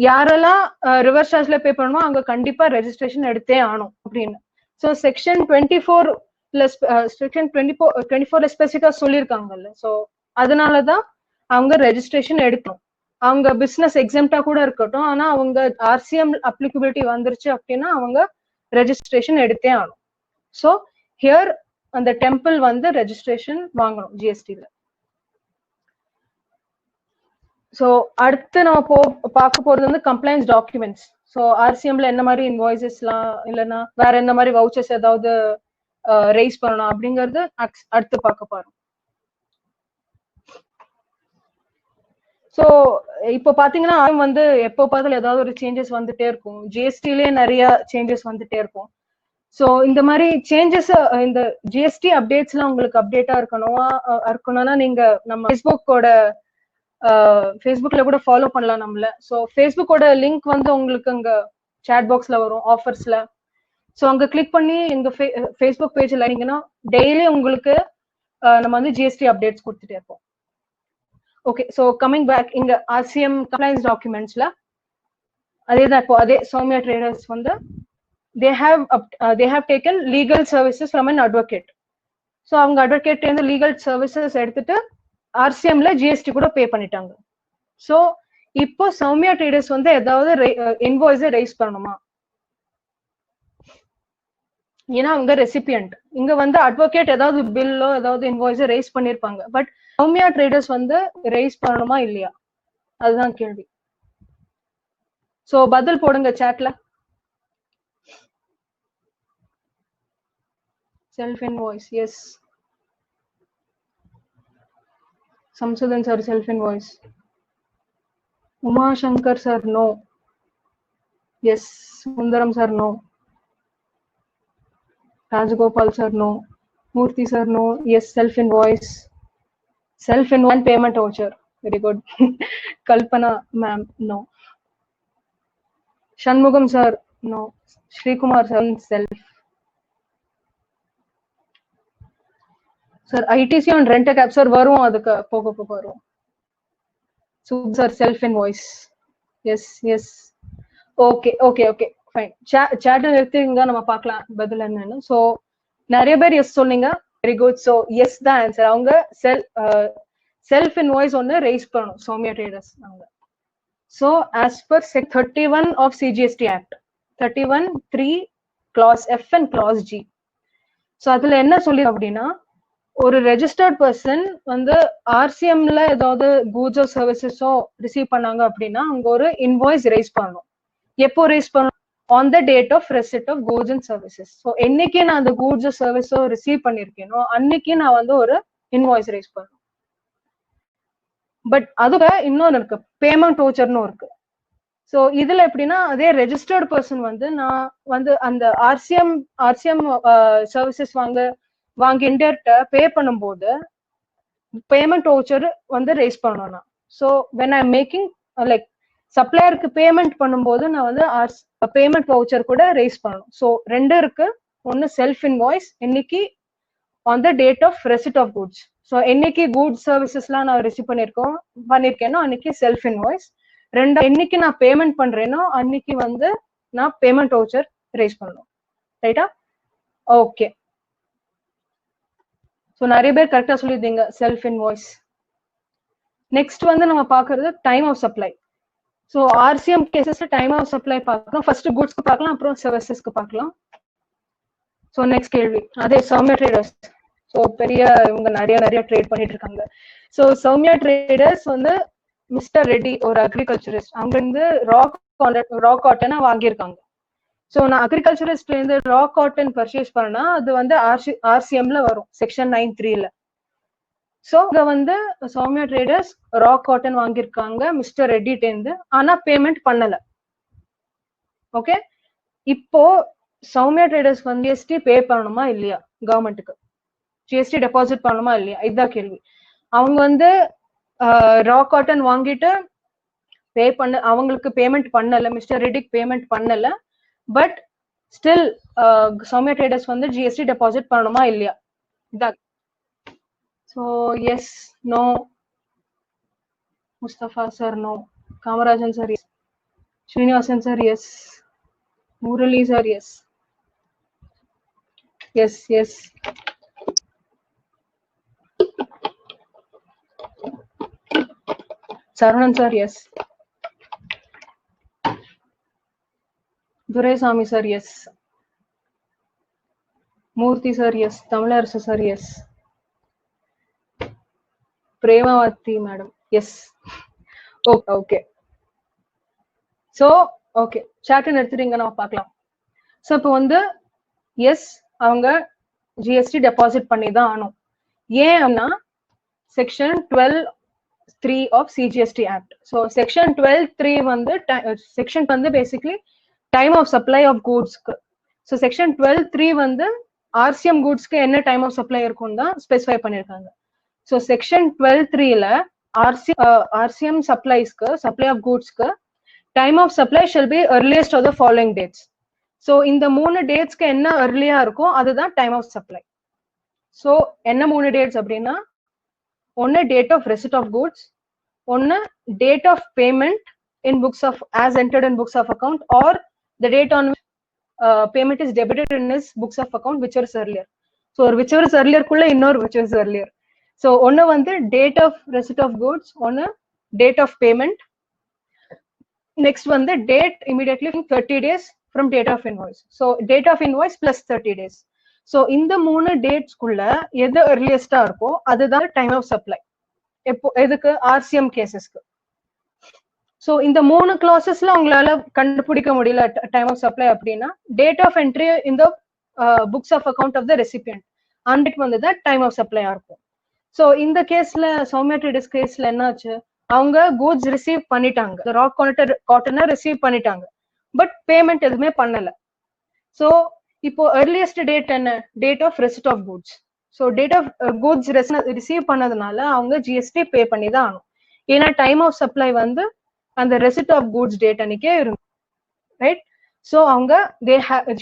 யாரெல்லாம் ரிவர்ஸ் சார்ஜ்ல பே பண்ணுமோ அவங்க கண்டிப்பா ரெஜிஸ்ட்ரேஷன் எடுத்தே ஆகணும் அப்படின்னு. ஸோ செக்ஷன் 24ல செக்ஷன் 24ல ஸ்பெசிஃபிக்கா சொல்லியிருக்காங்கல்ல. ஸோ அதனாலதான் அவங்க ரெஜிஸ்ட்ரேஷன் எடுக்கணும். அவங்க பிசினஸ் எக்ஸம்டா கூட இருக்கட்டும், ஆனா அவங்க RCM அப்ளிகபிலிட்டி வந்துருச்சு அப்படின்னா அவங்க ரெஜிஸ்ட்ரேஷன் எடுத்தே ஆகணும். ஸோ ஹியர் அந்த டெம்பிள் வந்து ரெஜிஸ்ட்ரேஷன் வாங்கணும் GSTல. ஸோ அடுத்து நம்ம பார்க்க போறது வந்து கம்ப்ளைண்ட்ஸ் டாக்குமெண்ட்ஸ். ஸோ RCMல என்ன மாதிரி இன்வாய்சஸ்லாம் இல்லைன்னா வேற என்ன மாதிரி வவுச்சர்ஸ் ஏதாவது ரைஸ் பண்ணணும் அப்படிங்கறது அடுத்து பார்க்க போறோம். ஸோ இப்போ பாத்தீங்கன்னா வந்து எப்போ பார்த்தாலும் ஏதாவது ஒரு சேஞ்சஸ் வந்துட்டே இருக்கும். GSTலயே நிறைய சேஞ்சஸ் வந்துட்டே இருக்கும். ஸோ இந்த மாதிரி சேஞ்சஸ், இந்த GST அப்டேட்ஸ்லாம் உங்களுக்கு அப்டேட்டா இருக்கணும்னா நீங்க நம்ம ஃபேஸ்புக்ல கூட ஃபாலோ பண்ணலாம் நம்மள. ஸோ ஃபேஸ்புக்கோட லிங்க் வந்து உங்களுக்கு அங்க சாட் பாக்ஸ்ல வரும் ஆஃபர்ஸ்ல. ஸோ அங்க கிளிக் பண்ணி எங்க ஃபேஸ்புக் பேஜ்ல நீங்கன்னா டெய்லி உங்களுக்கு நம்ம வந்து GST அப்டேட்ஸ் கொடுத்துட்டே இருப்போம். ஓகே, ஸோ கமிங் பேக், இங்க RCM கம்ப்ளைண்ட்ஸ் டாக்குமெண்ட்ஸ்ல அதேதான். இப்போ அதே சௌமியா ட்ரேடர்ஸ் வந்து they have taken legal services from an advocate. So அவங்க advocate இந்த legal services எடுத்துட்டு RCM ல GST கூட பே பண்ணிட்டாங்க. So இப்போ சௌமியா ட்ரேடர்ஸ் வந்து ஏதாவது இன்வாய்ஸை ரைஸ் பண்ணணுமா? ஏன்னா அவங்க ரெசிபியன்ட். இங்க வந்து அட்வொகேட் ஏதாவது பில்லோ ஏதாவது இன்வாய்ஸை ரைஸ் பண்ணிருப்பாங்க. பட் சௌமியா ட்ரேடர்ஸ் வந்து ரைஸ் பண்ணணுமா இல்லையா, அதுதான் கேள்வி. சோ பதில் போடுங்க சாட்ல. Self invoice, S. Samsudhan sir self invoice. Umashankar sir no. S. Sundaram sir no. Rajagopal sir no. Murthy sir no. Yes, self invoice. Self invoice payment voucher. Very good. Kalpana ma'am no. Shanmugam sir no. Shri Kumar sir self. Sir ITC on rent a cab sir varum adukku poga poga varum. Sub sir self invoice. Yes, yes. Okay. Fine. Chat எடுத்துங்க, நம்ம பார்க்கலாம் பதில் என்னன்னு. சோ நிறைய பேர் எஸ் சொன்னீங்க. Very good. சோ எஸ் தான் ஆன்சர். அவங்க செல்ஃப் இன்வாய்ஸ் ஒன்னு ரைஸ் பண்ணணும் சௌமியா ட்ரேடர்ஸ் அவங்க. So as per sec 31 of CGST act 31(3) clause F and clause G. So அதுல என்ன சொல்லி அப்படின்னா, ஒரு ரெஜிஸ்டர்ட் பர்சன் வந்து RCMல ஏதாவது கூட்ஸோ சர்வீசஸோ ரிசீவ் பண்ணாங்க அப்படின்னா அவங்க ஒரு இன்வாய்ஸ் ரைஸ் பண்ணணும். எப்போ ரைஸ் பண்ணணும்? on the date of receipt of goods and services. So என்னைக்கு நான் அந்த goods or service ரிசீவ் பண்ணிருக்கேனோ அன்னைக்கு நான் வந்து ஒரு இன்வாய்ஸ் ரைஸ் பண்ணணும். பட் அதுக்கு இன்னொன்னு இருக்கு, பேமெண்ட் வவுச்சர்னு இருக்கு. சோ இதுல எப்படின்னா, அதே ரெஜிஸ்டர்ட் பர்சன் வந்து நான் வந்து அந்த ஆர்சிஎம் சர்வீசஸ் வாங்கி இன்டர்ட்ட பே பண்ணும்போது பேமெண்ட் வவுச்சர் வந்து ரைஸ் பண்ணணும். So when I making like சப்ளையருக்கு பேமெண்ட் பண்ணும்போது நான் வந்து பேமெண்ட் வவுச்சர் கூட ரைஸ் பண்ணணும். ஸோ ரெண்டு இருக்கு. ஒன்னு செல்ஃப் இன்வாய்ஸ், இன்னைக்கு on the date of receipt of goods. So என்னைக்கு குட்ஸ் சர்வீசஸ்லாம் நான் ரிசீவ் பண்ணிருக்கேனோ அன்னைக்கு செல்ஃப் இன்வாய்ஸ். ரெண்டா என்னைக்கு நான் பேமெண்ட் பண்றேனோ அன்னைக்கு வந்து நான் பேமெண்ட் வவுச்சர் ரைஸ் பண்ணணும். ரைட்டா? ஓகே. ஸோ நிறைய பேர் கரெக்டா சொல்லியிருந்தீங்க செல்ஃப் இன்வாய்ஸ். நெக்ஸ்ட் வந்து நம்ம பாக்குறது time of supply. So RCM கேசஸ்ல டைம் ஆஃப் சப்ளை பார்க்கலாம். ஃபர்ஸ்ட் குட்ஸ்க்கு பார்க்கலாம், அப்புறம் சர்வீசஸ்க்கு பார்க்கலாம். ஸோ நெக்ஸ்ட் கேள்வி அதே சௌமியா ட்ரேடர்ஸ். ஸோ பெரிய இவங்க நிறைய ட்ரேட் பண்ணிட்டு இருக்காங்க. ஸோ சௌமியா ட்ரேடர்ஸ் வந்து மிஸ்டர் ரெட்டி ஒரு அக்ரிகல்ச்சரிஸ்ட், அவங்க இருந்து ரா காட்டனை வாங்கியிருக்காங்க. ஸோ நான் அக்ரிகல்ச்சரிஸ்ட்ல இருந்து ரா காட்டன் பர்ச்சேஸ் பண்ணா அது வந்து ஆர்சிஎம்ல வரும், செக்ஷன் 9(3)ல. சோ இங்க வந்து சௌமியா ட்ரேடர்ஸ் ரா காட்டன் வாங்கியிருக்காங்க மிஸ்டர் ரெட்டிட்ட இருந்து, ஆனா பேமெண்ட் பண்ணல. ஓகே, இப்போ சௌமியா ட்ரேடர்ஸ் வந்து ஜிஎஸ்டி பே பண்ணணுமா இல்லையா? கவர்மெண்ட்டுக்கு ஜிஎஸ்டி டெபாசிட் பண்ணணுமா இல்லையா? இதுதான் கேள்வி. அவங்க வந்து ரா காட்டன் வாங்கிட்டு அவங்களுக்கு பேமெண்ட் பண்ணல, மிஸ்டர் ரெட்டிக்கு பேமெண்ட் பண்ணல. பட் ஸ்டில் சௌமியா ட்ரேடர்ஸ் வந்து ஜிஎஸ்டி டெபாசிட் பண்ணணுமா இல்லையா? இதான். So yes, no. Mustafa sir no. Kamarajan sir yes. Srinivasan sir yes. Murali sir yes. Yes. Sarvanan sir yes. Duresami sir yes. Murthy sir yes. Tamilarsa sir yes. Premavati madam yes. Okay. So okay, chat எடுத்துறீங்க, நம்ம பார்க்கலாம். ஸோ இப்போ வந்து எஸ் அவங்க ஜிஎஸ்டி டெபாசிட் பண்ணி தான் ஆகணும். ஏன்னா section 12(3) of CGST act. So section 12(3) வந்து செக்ஷன் வந்து basically time of supply of கூட்ஸ்க்கு. ஸோ செக்ஷன் 12(3) வந்து ஆர்சிஎம் கூட்ஸ்க்கு என்ன டைம் ஆஃப் சப்ளை இருக்கும் தான் ஸ்பெசிஃபை பண்ணியிருக்காங்க. ஸோ செக்ஷன் 12(3)ல RCM சப்ளைஸ்க்கு, சப்ளை ஆஃப் கூட்ஸ்க்கு time of supply shall be earliest of the following dates. So இந்த 3 டேட்ஸ்க்கு என்ன early-ஆ இருக்கும் அதுதான் டைம் ஆஃப் சப்ளை. ஸோ என்ன 3 டேட்ஸ் அப்படின்னா, ஒன்னு date of receipt of goods, ஒன்னு date of payment in books of as entered in books of account, or the date on payment is debited in his books of account whichever is earlier. So or whichever is earlier kulla innor whichever is earlier. So one வந்து date of receipt of goods, one date of payment, next வந்து date immediately 30 days from date of invoice. So date of invoice plus 30 days. So இந்த மூணு டேட்ஸ் குள்ள எது earliest இருக்கோ அதுதான் டைம் ஆஃப் சப்ளை. எப்போ எதுக்கு RCM கேசஸ்க்கு. ஸோ இந்த மூணு கிளாஸஸ்ல உங்களால கண்டுபிடிக்க முடியல டைம் ஆஃப் சப்ளை அப்படின்னா டேட் ஆஃப் என்ட்ரி இந்த books of account of the recipient அன்றைக்கு வந்து தான் டைம் ஆஃப் சப்ளையா இருக்கும். ஸோ இந்த கேஸ்ல சௌமியா ட்ரேடர்ஸ் கேஸ்ல என்னாச்சு, அவங்க கூட்ஸ் ரிசீவ் பண்ணிட்டாங்க, ராக் காட்டனை ரிசீவ் பண்ணிட்டாங்க, பட் பேமெண்ட் எதுவுமே பண்ணல. ஸோ இப்போ earliest டேட் என்ன, date of receipt of goods. So date of goods receive பண்ணதுனால அவங்க ஜிஎஸ்டி பே பண்ணி தான் ஆகணும். ஏன்னா டைம் ஆஃப் சப்ளை வந்து அந்த ரெசிட் ஆஃப் கூட்ஸ் டேட் அன்னைக்கே இருக்கும், ரைட்? ஸோ அவங்க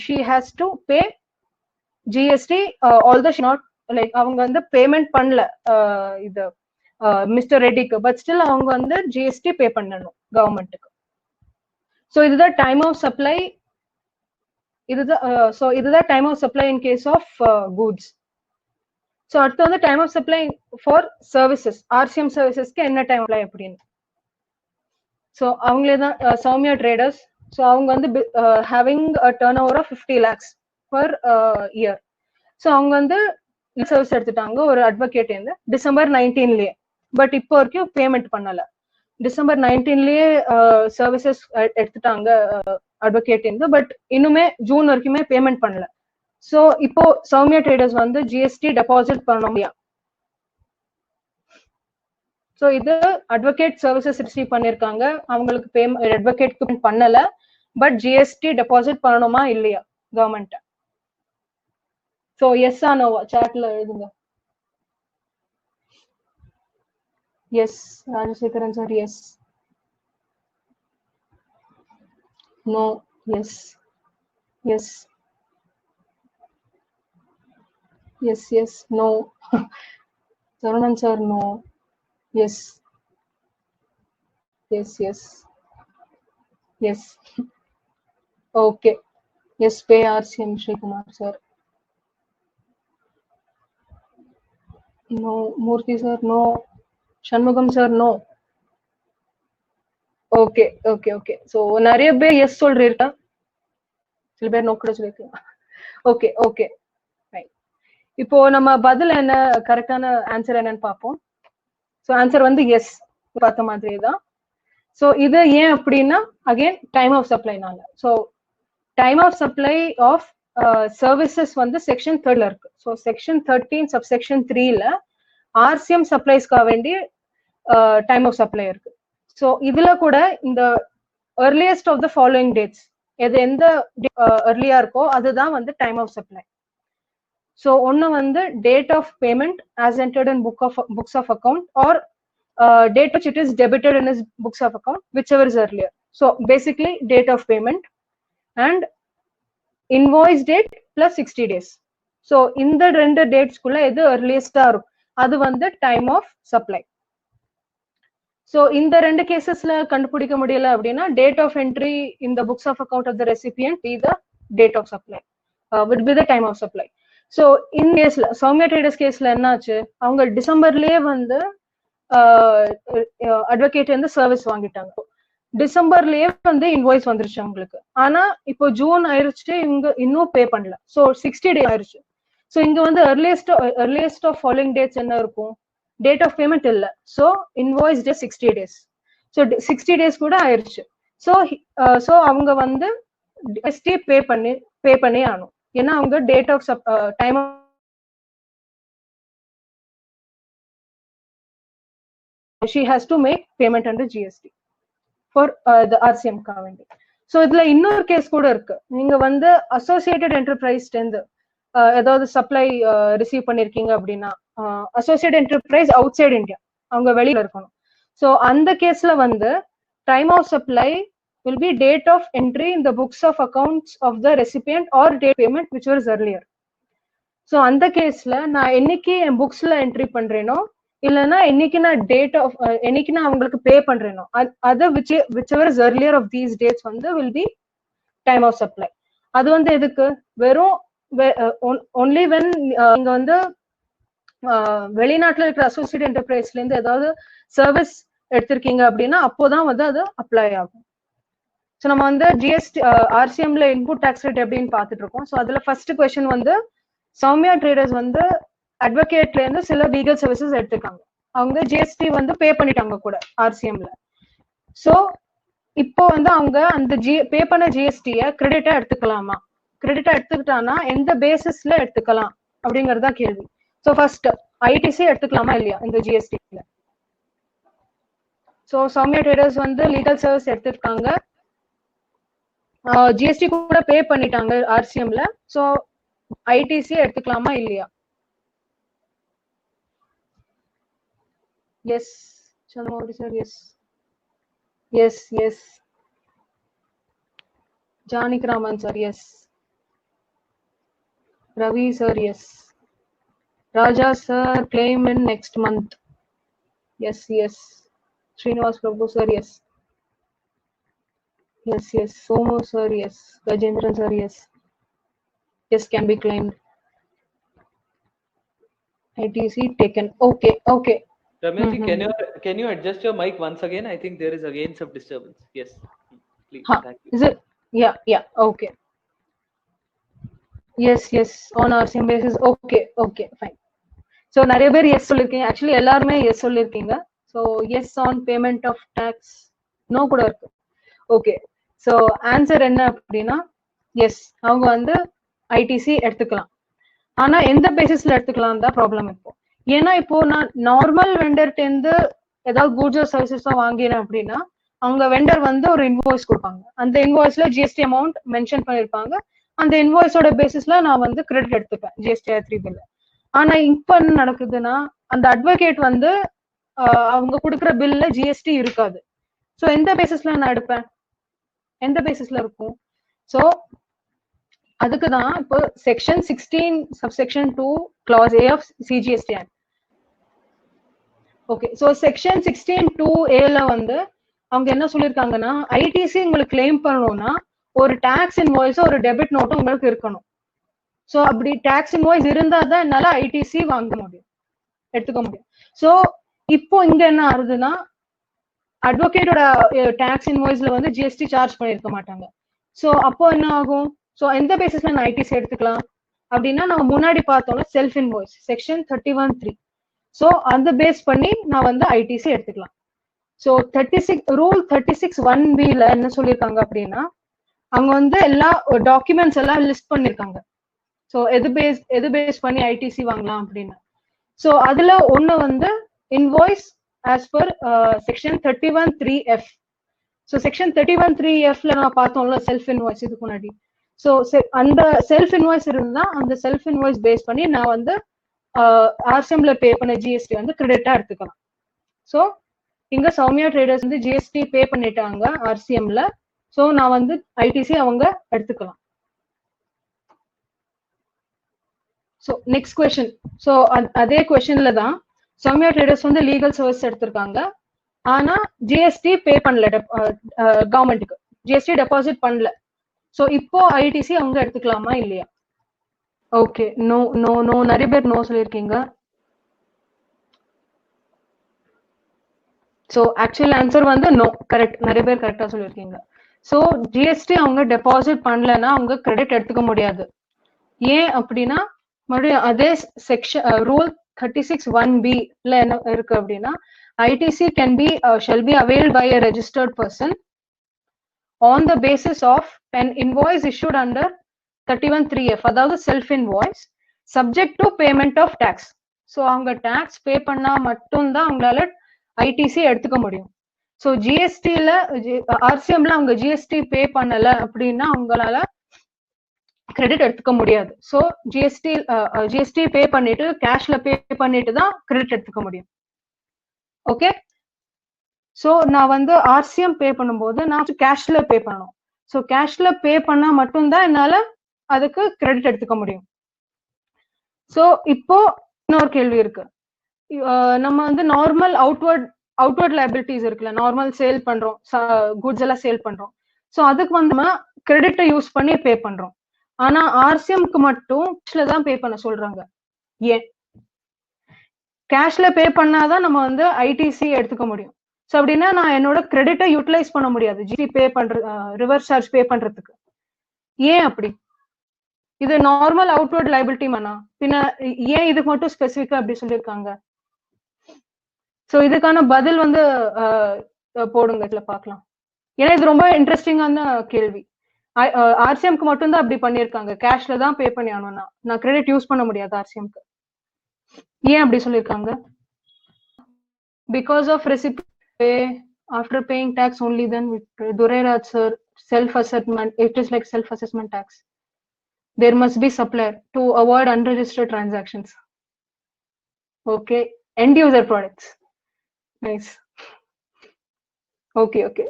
she has to pay GST although she not like அவங்க வந்து பேமெண்ட் பண்ணல இது மிஸ்டர் ரெட்டிக்கு, பட் ஸ்டில் அவங்க வந்து ஜிஎஸ்டி பே பண்ணணும் கவர்மெண்ட்டுக்கு. ஸோ இதுதான் டைம் ஆஃப் சப்ளை, இதுதான் time of supply in case of goods. So அடுத்து வந்து time of supply for services, RCM சர்வீசஸ்க்கு என்ன டைம் அப்ளை அப்படின்னு. ஸோ அவங்களே தான் சௌமியா ட்ரேடர்ஸ். ஸோ அவங்க வந்து having a turnover of 50 lakhs per year. So அவங்க வந்து சர்வீஸ் எடுத்துட்டாங்க ஒரு அட்வொகேட் இருந்து டிசம்பர் 19லயே, பட் இப்போ வரைக்கும் பேமெண்ட் பண்ணல. டிசம்பர் 19லயே சர்வீசஸ் எடுத்துட்டாங்க அட்வொகேட் இருந்து, பட் இன்னுமே ஜூன் வரைக்குமே பேமெண்ட் பண்ணல. ஸோ இப்போ சௌமியா ட்ரேடர்ஸ் வந்து ஜிஎஸ்டி டெபாசிட் பண்ண முடியாது. ஸோ இது அட்வொகேட் சர்வீசஸ் ரிசீவ் பண்ணிருக்காங்க, அவங்களுக்கு அட்வொகேட்க்கு பண்ணல, பட் ஜிஎஸ்டி டெபாசிட் பண்ணணுமா இல்லையா கவர்மெண்ட்? ஸோ எஸ் ஆ நோவா சாட்ல எழுதுங்க. Yes Rajasekaran sir, yes, no, yes, yes, yes, yes, no. Saravanan sir no, yes, yes, yes, yes, okay, yes pay RCM Srikumar sir, no. Murthy sir no. Shanmugam sir no. Okay okay okay. So நிறைய பேர் எஸ் சொல்றீங்க, சில பேர் நோ கூட சொல்லிருக்கலாம். Okay okay right. இப்போ நம்ம பதில் என்ன, கரெக்டான ஆன்சர் என்னன்னு பார்ப்போம். ஸோ ஆன்சர் வந்து எஸ், பார்த்த மாதிரி தான். ஸோ இது ஏன் அப்படின்னா அகைன் டைம் ஆஃப் சப்ளைனால. So time of supply of services வந்து செக்ஷன் 3ல இருக்கு. ஸோ செக்ஷன் 13 சப்செக்ஷன் 3ல ஆர்சிஎம் சப்ளைஸ்க்காக வேண்டி டைம் ஆஃப் சப்ளை இருக்கு. ஸோ இதுல கூட இந்த earliest of the following dates எது எந்த early-ஆ இருக்கோ அதுதான் வந்து டைம் ஆஃப் சப்ளை. ஸோ ஒன்னு வந்து date of payment as entered in books of account or date which it is debited in his books of account, whichever is earlier. So basically date of payment and invoice date plus 60 days. So இந்த ரெண்டு டேட்ஸ்க்குள்ள எது earliest-ஆ இருக்கும் அது வந்து டைம் ஆஃப் சப்ளை. ஸோ இந்த ரெண்டு கேசஸ்ல கண்டுபிடிக்க முடியல அப்படின்னா date of entry in the books of account of the recipient be the date of supply will be the time of supply. So இந்த கேஸ்ல சௌமியா ட்ரேடர்ஸ் கேஸ்ல என்னாச்சு, அவங்க டிசம்பர்லயே வந்து அட்வொகேட் வந்து சர்வீஸ் வாங்கிட்டாங்க, டிசம்பர்லயே வந்து இன்வாய்ஸ் வந்துருச்சு அவங்களுக்கு. ஆனா இப்போ ஜூன் ஆயிருச்சு, இவங்க இன்னும் பே பண்ணல. ஸோ 60 டேஸ் ஆயிருச்சு. ஸோ இங்க வந்து earliest ஆஃப் ஃபாலோயிங் டேட்ஸ் என்ன இருக்கும், டேட் ஆஃப் பேமெண்ட் இல்ல. ஸோ இன்வாய்ஸ் டே 60 days. ஸோ 60 days கூட ஆயிருச்சு. ஸோ அவங்க வந்து ஜிஎஸ்டி பே பண்ணி ஆகணும். ஏன்னா அவங்க date of time she has to make payment under GST for the RCM காவேண்டி. ஸோ இதுல இன்னொரு கேஸ் கூட இருக்கு. நீங்க வந்து அசோசியேட்டட் என்டர்பிரைஸ்ல இருந்து ஏதாவது சப்ளை ரிசீவ் பண்ணிருக்கீங்க அப்படின்னா, associate enterprise outside India, அவங்க வெளியில இருக்கணும். ஸோ அந்த கேஸ்ல வந்து time of supply will be date of entry in the books of accounts of the recipient or date payment which was earlier. So அந்த கேஸ்ல நான் என்னைக்கு என் புக்ஸ்ல என்ட்ரி பண்றேனோ இல்லைன்னா என்னைக்கு நான் டேட் ஆஃப் என்னைக்கு நான் அவங்களுக்கு பே பண்றேனோ அது whichever is earlier of these dates வந்து will be time of supply. அது வந்து எதுக்கு, வெறும் ஒன்லி வென் நீங்க வந்து வெளிநாட்டுல இருக்கிற அசோசியேட் என்டர்பிரைஸ்ல இருந்து ஏதாவது சர்வீஸ் எடுத்திருக்கீங்க அப்படின்னா அப்போதான் வந்து அது அப்ளை ஆகும். ஸோ நம்ம வந்து ஜிஎஸ்டி ஆர்சிஎம்ல இன்புட் டாக்ஸ் ரேட் எப்படின்னு பார்த்துட்டு இருக்கோம். ஸோ அதுல ஃபர்ஸ்ட் கொஸ்டின் வந்து சௌமியா ட்ரேடர்ஸ் வந்து அட்வொகேட்ல இருந்து சில லீகல் சர்வீசஸ் எடுத்துக்காங்க. அவங்க ஜிஎஸ்டி வந்து பே பண்ணிட்டாங்க கூட ஆர்சிஎம்ல. ஸோ இப்போ வந்து அவங்க அந்த பே பண்ண ஜிஎஸ்டியை கிரெடிட்டா எடுத்துக்கலாமா, கிரெடிட்டா எடுத்துக்கிட்டானா எந்த பேசிஸ்ல எடுத்துக்கலாம் அப்படிங்கறதா கேள்வி. ஸோ ஃபர்ஸ்ட் ஐடிசி எடுத்துக்கலாமா இல்லையா இந்த ஜிஎஸ்டில. ஸோ சௌமியா ட்ரேடர்ஸ் வந்து லீகல் சர்வீஸ் எடுத்துருக்காங்க, ஜிஎஸ்டி கூட பே பண்ணிட்டாங்க ஆர்சிஎம்ல. ஸோ ஐடிசி எடுத்துக்கலாமா இல்லையா? Yes Chandramouli sir, yes yes yes. Janakiraman sir, yes. Ravi sir, yes. Raja sir, claim in next month. Yes, yes. Srinivas Prabhu sir, yes. Yes, yes. Somu sir, yes. Gajendran sir, yes. Yes, can be claimed. ITC taken. Okay, okay. Ramyaji, can you adjust your mic once again? I think there is again some disturbance. Yes, please. Thank you. Is it? Yeah, yeah. Okay. Yes, yes. On RCM basis. Okay, okay, fine. So நிறைய பேர் எஸ் சொல்லிருக்கீங்க. ஆக்சுவலி எல்லாருமே எஸ் சொல்லிருக்கீங்க. So yes on payment of tax, no கூட இருக்கு. ஓகே, ஸோ ஆன்சர் என்ன அப்படின்னா எஸ், அவங்க வந்து ஐடிசி எடுத்துக்கலாம். ஆனா எந்த பேசிஸ்ல எடுத்துக்கலாம் தான் ப்ராப்ளம் இப்போ. ஏன்னா இப்போ நான் நார்மல் வெண்டர்ட்ட இருந்து ஏதாவது கூட்ஸ் சர்வீசஸ் தான் வாங்கினேன் அப்படின்னா அவங்க வெண்டர் வந்து ஒரு இன்வாய்ஸ் கொடுப்பாங்க. அந்த இன்வாய்ஸ்ல ஜிஎஸ்டி அமௌண்ட் மென்ஷன் பண்ணிருப்பாங்க. அந்த இன்வாய்ஸோட பேசிஸ்ல நான் வந்து கிரெடிட் எடுத்துப்பேன் ஜிஎஸ்டி 3 பில். ஆனா இப்ப என்ன நடக்குதுன்னா அந்த அட்வொகேட் வந்து அவங்க கொடுக்குற பில்ல ஜிஎஸ்டி இருக்காது. ஸோ எந்த பேசிஸ்ல நான் எடுப்பேன், எந்த பேசிஸ்ல இருக்கும்? ஸோ அதுக்குதான் இப்போ section 16 subsection 2 clause A of CGST Act. Okay, so section 16(2)A வந்து அவங்க என்ன சொல்லியிருக்காங்கன்னா ஐடிசி உங்களுக்கு கிளைம் பண்ணணும்னா ஒரு டாக்ஸ் இன்வாய்ஸ் ஒரு டெபிட் நோட்டும் உங்களுக்கு இருக்கணும். ஸோ அப்படி டாக்ஸ் இன்வாய்ஸ் இருந்தா தான் என்னால ஐடிசி வாங்க முடியும், எடுத்துக்க முடியும். ஸோ இப்போ இங்க என்ன ஆகுதுன்னா அட்வொகேட்டோட டாக்ஸ் இன்வாய்ஸ்ல வந்து ஜிஎஸ்டி சார்ஜ் பண்ணிருக்க மாட்டாங்க. ஸோ அப்போ என்ன ஆகும்? ஸோ எந்த பேசிஸ்ல நான் ஐடிசி எடுத்துக்கலாம் அப்படின்னா நம்ம முன்னாடி பார்த்தோம்னா செல்ஃப் இன்வாய்ஸ் செக்ஷன் 31(3). ஸோ அந்த பேஸ் பண்ணி நான் வந்து ஐடிசி எடுத்துக்கலாம். ஸோ ரூல் 36(1)(b)ல என்ன சொல்லியிருக்காங்க அப்படின்னா அவங்க வந்து எல்லா டாக்குமெண்ட்ஸ் எல்லாம் லிஸ்ட் பண்ணிருக்காங்க. ஸோ எது பேஸ் பண்ணி ஐடிசி வாங்கலாம் அப்படின்னு. ஸோ அதுல ஒண்ணு வந்து invoice as per section 31(3)(f). So செக்ஷன் 31(3)(f)ல நான் பார்த்தோம்ல செல்ஃப் இன்வாய்ஸ் இதுக்கு முன்னாடி. ஸோ அந்த செல்ஃப் இன்வாய்ஸ் இருந்தா அந்த செல்ஃப் இன்வாய்ஸ் பேஸ் பண்ணி நான் வந்து ஆர்சிஎம்ல பே பண்ண ஜிஎஸ்டி வந்து கிரெடிட்டா எடுத்துக்கலாம். ஸோ இங்க சௌமியா ட்ரேடர்ஸ் வந்து ஜிஎஸ்டி பே பண்ணிட்டாங்க ஆர்சிஎம்ல. ஸோ நான் வந்து ஐடிசி அவங்க எடுத்துக்கலாம். So next question. ஸோ அதே கொஸ்டின்ல தான் சௌமியா ட்ரேடர்ஸ் வந்து லீகல் சர்வீஸ் எடுத்திருக்காங்க. ஆனா ஜிஎஸ்டி பே பண்ணல, கவர்மெண்ட்டுக்கு ஜிஎஸ்டி டெபாசிட் பண்ணல. ஸோ இப்போ ஐடிசி அவங்க எடுத்துக்கலாமா இல்லையா? ஓகே, நோ நோ நோ, நிறைய பேர் நோ சொல்லியிருக்கீங்க. ஸோ ஆக்சுவல் ஆன்சர் வந்து நோ, கரெக்ட், நிறைய பேர் கரெக்டா சொல்லியிருக்கீங்க. ஸோ ஜிஎஸ்டி அவங்க டெபாசிட் பண்ணலன்னா அவங்க கிரெடிட் எடுத்துக்க முடியாது. ஏன் அப்படின்னா மறுபடியும் அதே செக்ஷன் ரூல் 36(1)(b)ல என்ன இருக்கு அப்படின்னா ITC can be shall be availed by a registered person on the basis of an invoice issued under 31(3)(f), அதாவது self invoice subject to payment of tax. So அவங்க டாக்ஸ் பே பண்ணா மட்டும்தான் அவங்களால ஐடிசி எடுத்துக்க முடியும். ஸோ ஜிஎஸ்டில ஆர்சிஎம்ல அவங்க ஜிஎஸ்டி பே பண்ணல அப்படின்னா அவங்களால கிரெடிட் எடுத்துக்க முடியாது. ஸோ ஜிஎஸ்டி பே பண்ணிட்டு கேஷ்ல பே பண்ணிட்டு தான் கிரெடிட் எடுத்துக்க முடியும். ஓகே, ஸோ நான் வந்து ஆர்சிஎம் பே பண்ணும்போது நான் கேஷ்ல பே பண்ணணும். ஸோ கேஷ்ல பே பண்ணா மட்டும்தான் என்னால அதுக்கு கிரெடிட் எடுத்துக்க முடியும். ஸோ இப்போ இன்னொரு கேள்வி இருக்கு. நம்ம வந்து நார்மல் அவுட்வர்ட் லைபிலிட்டிஸ் இருக்குல்ல, நார்மல் சேல் பண்றோம், குட்ஸ் எல்லாம் சேல் பண்றோம். ஸோ அதுக்கு வந்து நம்ம கிரெடிட்டை யூஸ் பண்ணி பே பண்றோம். ஆனா ஆர்சிஎம்க்கு மட்டும் கேஷ்ல தான் பே பண்ண சொல்றாங்க. ஏன்? கேஷ்ல பே பண்ணாதான் நம்ம வந்து ஐடிசி எடுத்துக்க முடியும். ஸோ அப்படின்னா நான் என்னோட கிரெடிட்டை யூட்டிலைஸ் பண்ண முடியாது ஜிஎஸ்டி பே பண்றது, ரிவர்ஸ் சார்ஜ் பே பண்றதுக்கு. ஏன் அப்படி? இது நார்மல் அவுட்வர்ட் லைபிலிட்டி மனா? பின்ன ஏன் இதுக்கு மட்டும் ஸ்பெசிஃபிக்கா அப்படி சொல்லியிருக்காங்க? ஸோ இதுக்கான பதில் வந்து போடுங்க, இதுல பார்க்கலாம். ஏன்னா இது ரொம்ப இன்ட்ரெஸ்டிங்கான கேள்வி. ஆர்சிஎம்க்கு மட்டும்தான் அப்படி பண்ணியிருக்காங்க, கேஷ்ல தான் பே பண்ணி ஆகணும்னா. நான் கிரெடிட் யூஸ் பண்ண முடியாது ஆர்சிஎம்க்கு. ஏன் அப்படி சொல்லியிருக்காங்க? Because of recipient pay after paying tax only, then with Dureraj sir, self-assessment, it is like self-assessment tax. There must be supplier to avoid unregistered transactions. Okay, end user products. Nice. Okay, okay.